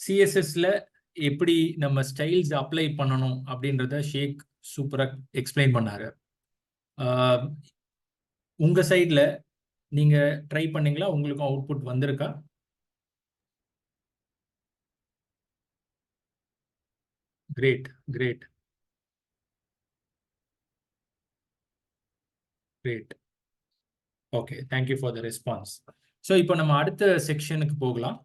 சிஎஸ்எஸ்ல எப்படி நம்ம ஸ்டைல்ஸ் அப்ளை பண்ணணும் அப்படின்றத ஷேக் சூப்பரா எக்ஸ்பிளைன் பண்ணாரு. உங்க சைட்ல நீங்க ட்ரை பண்ணீங்களா? உங்களுக்கும் அவுட்புட் வந்திருக்கா? Great great great. Okay, thank you for the response. So இப்போ நம்ம அடுத்த செக்ஷனுக்கு போகலாம்.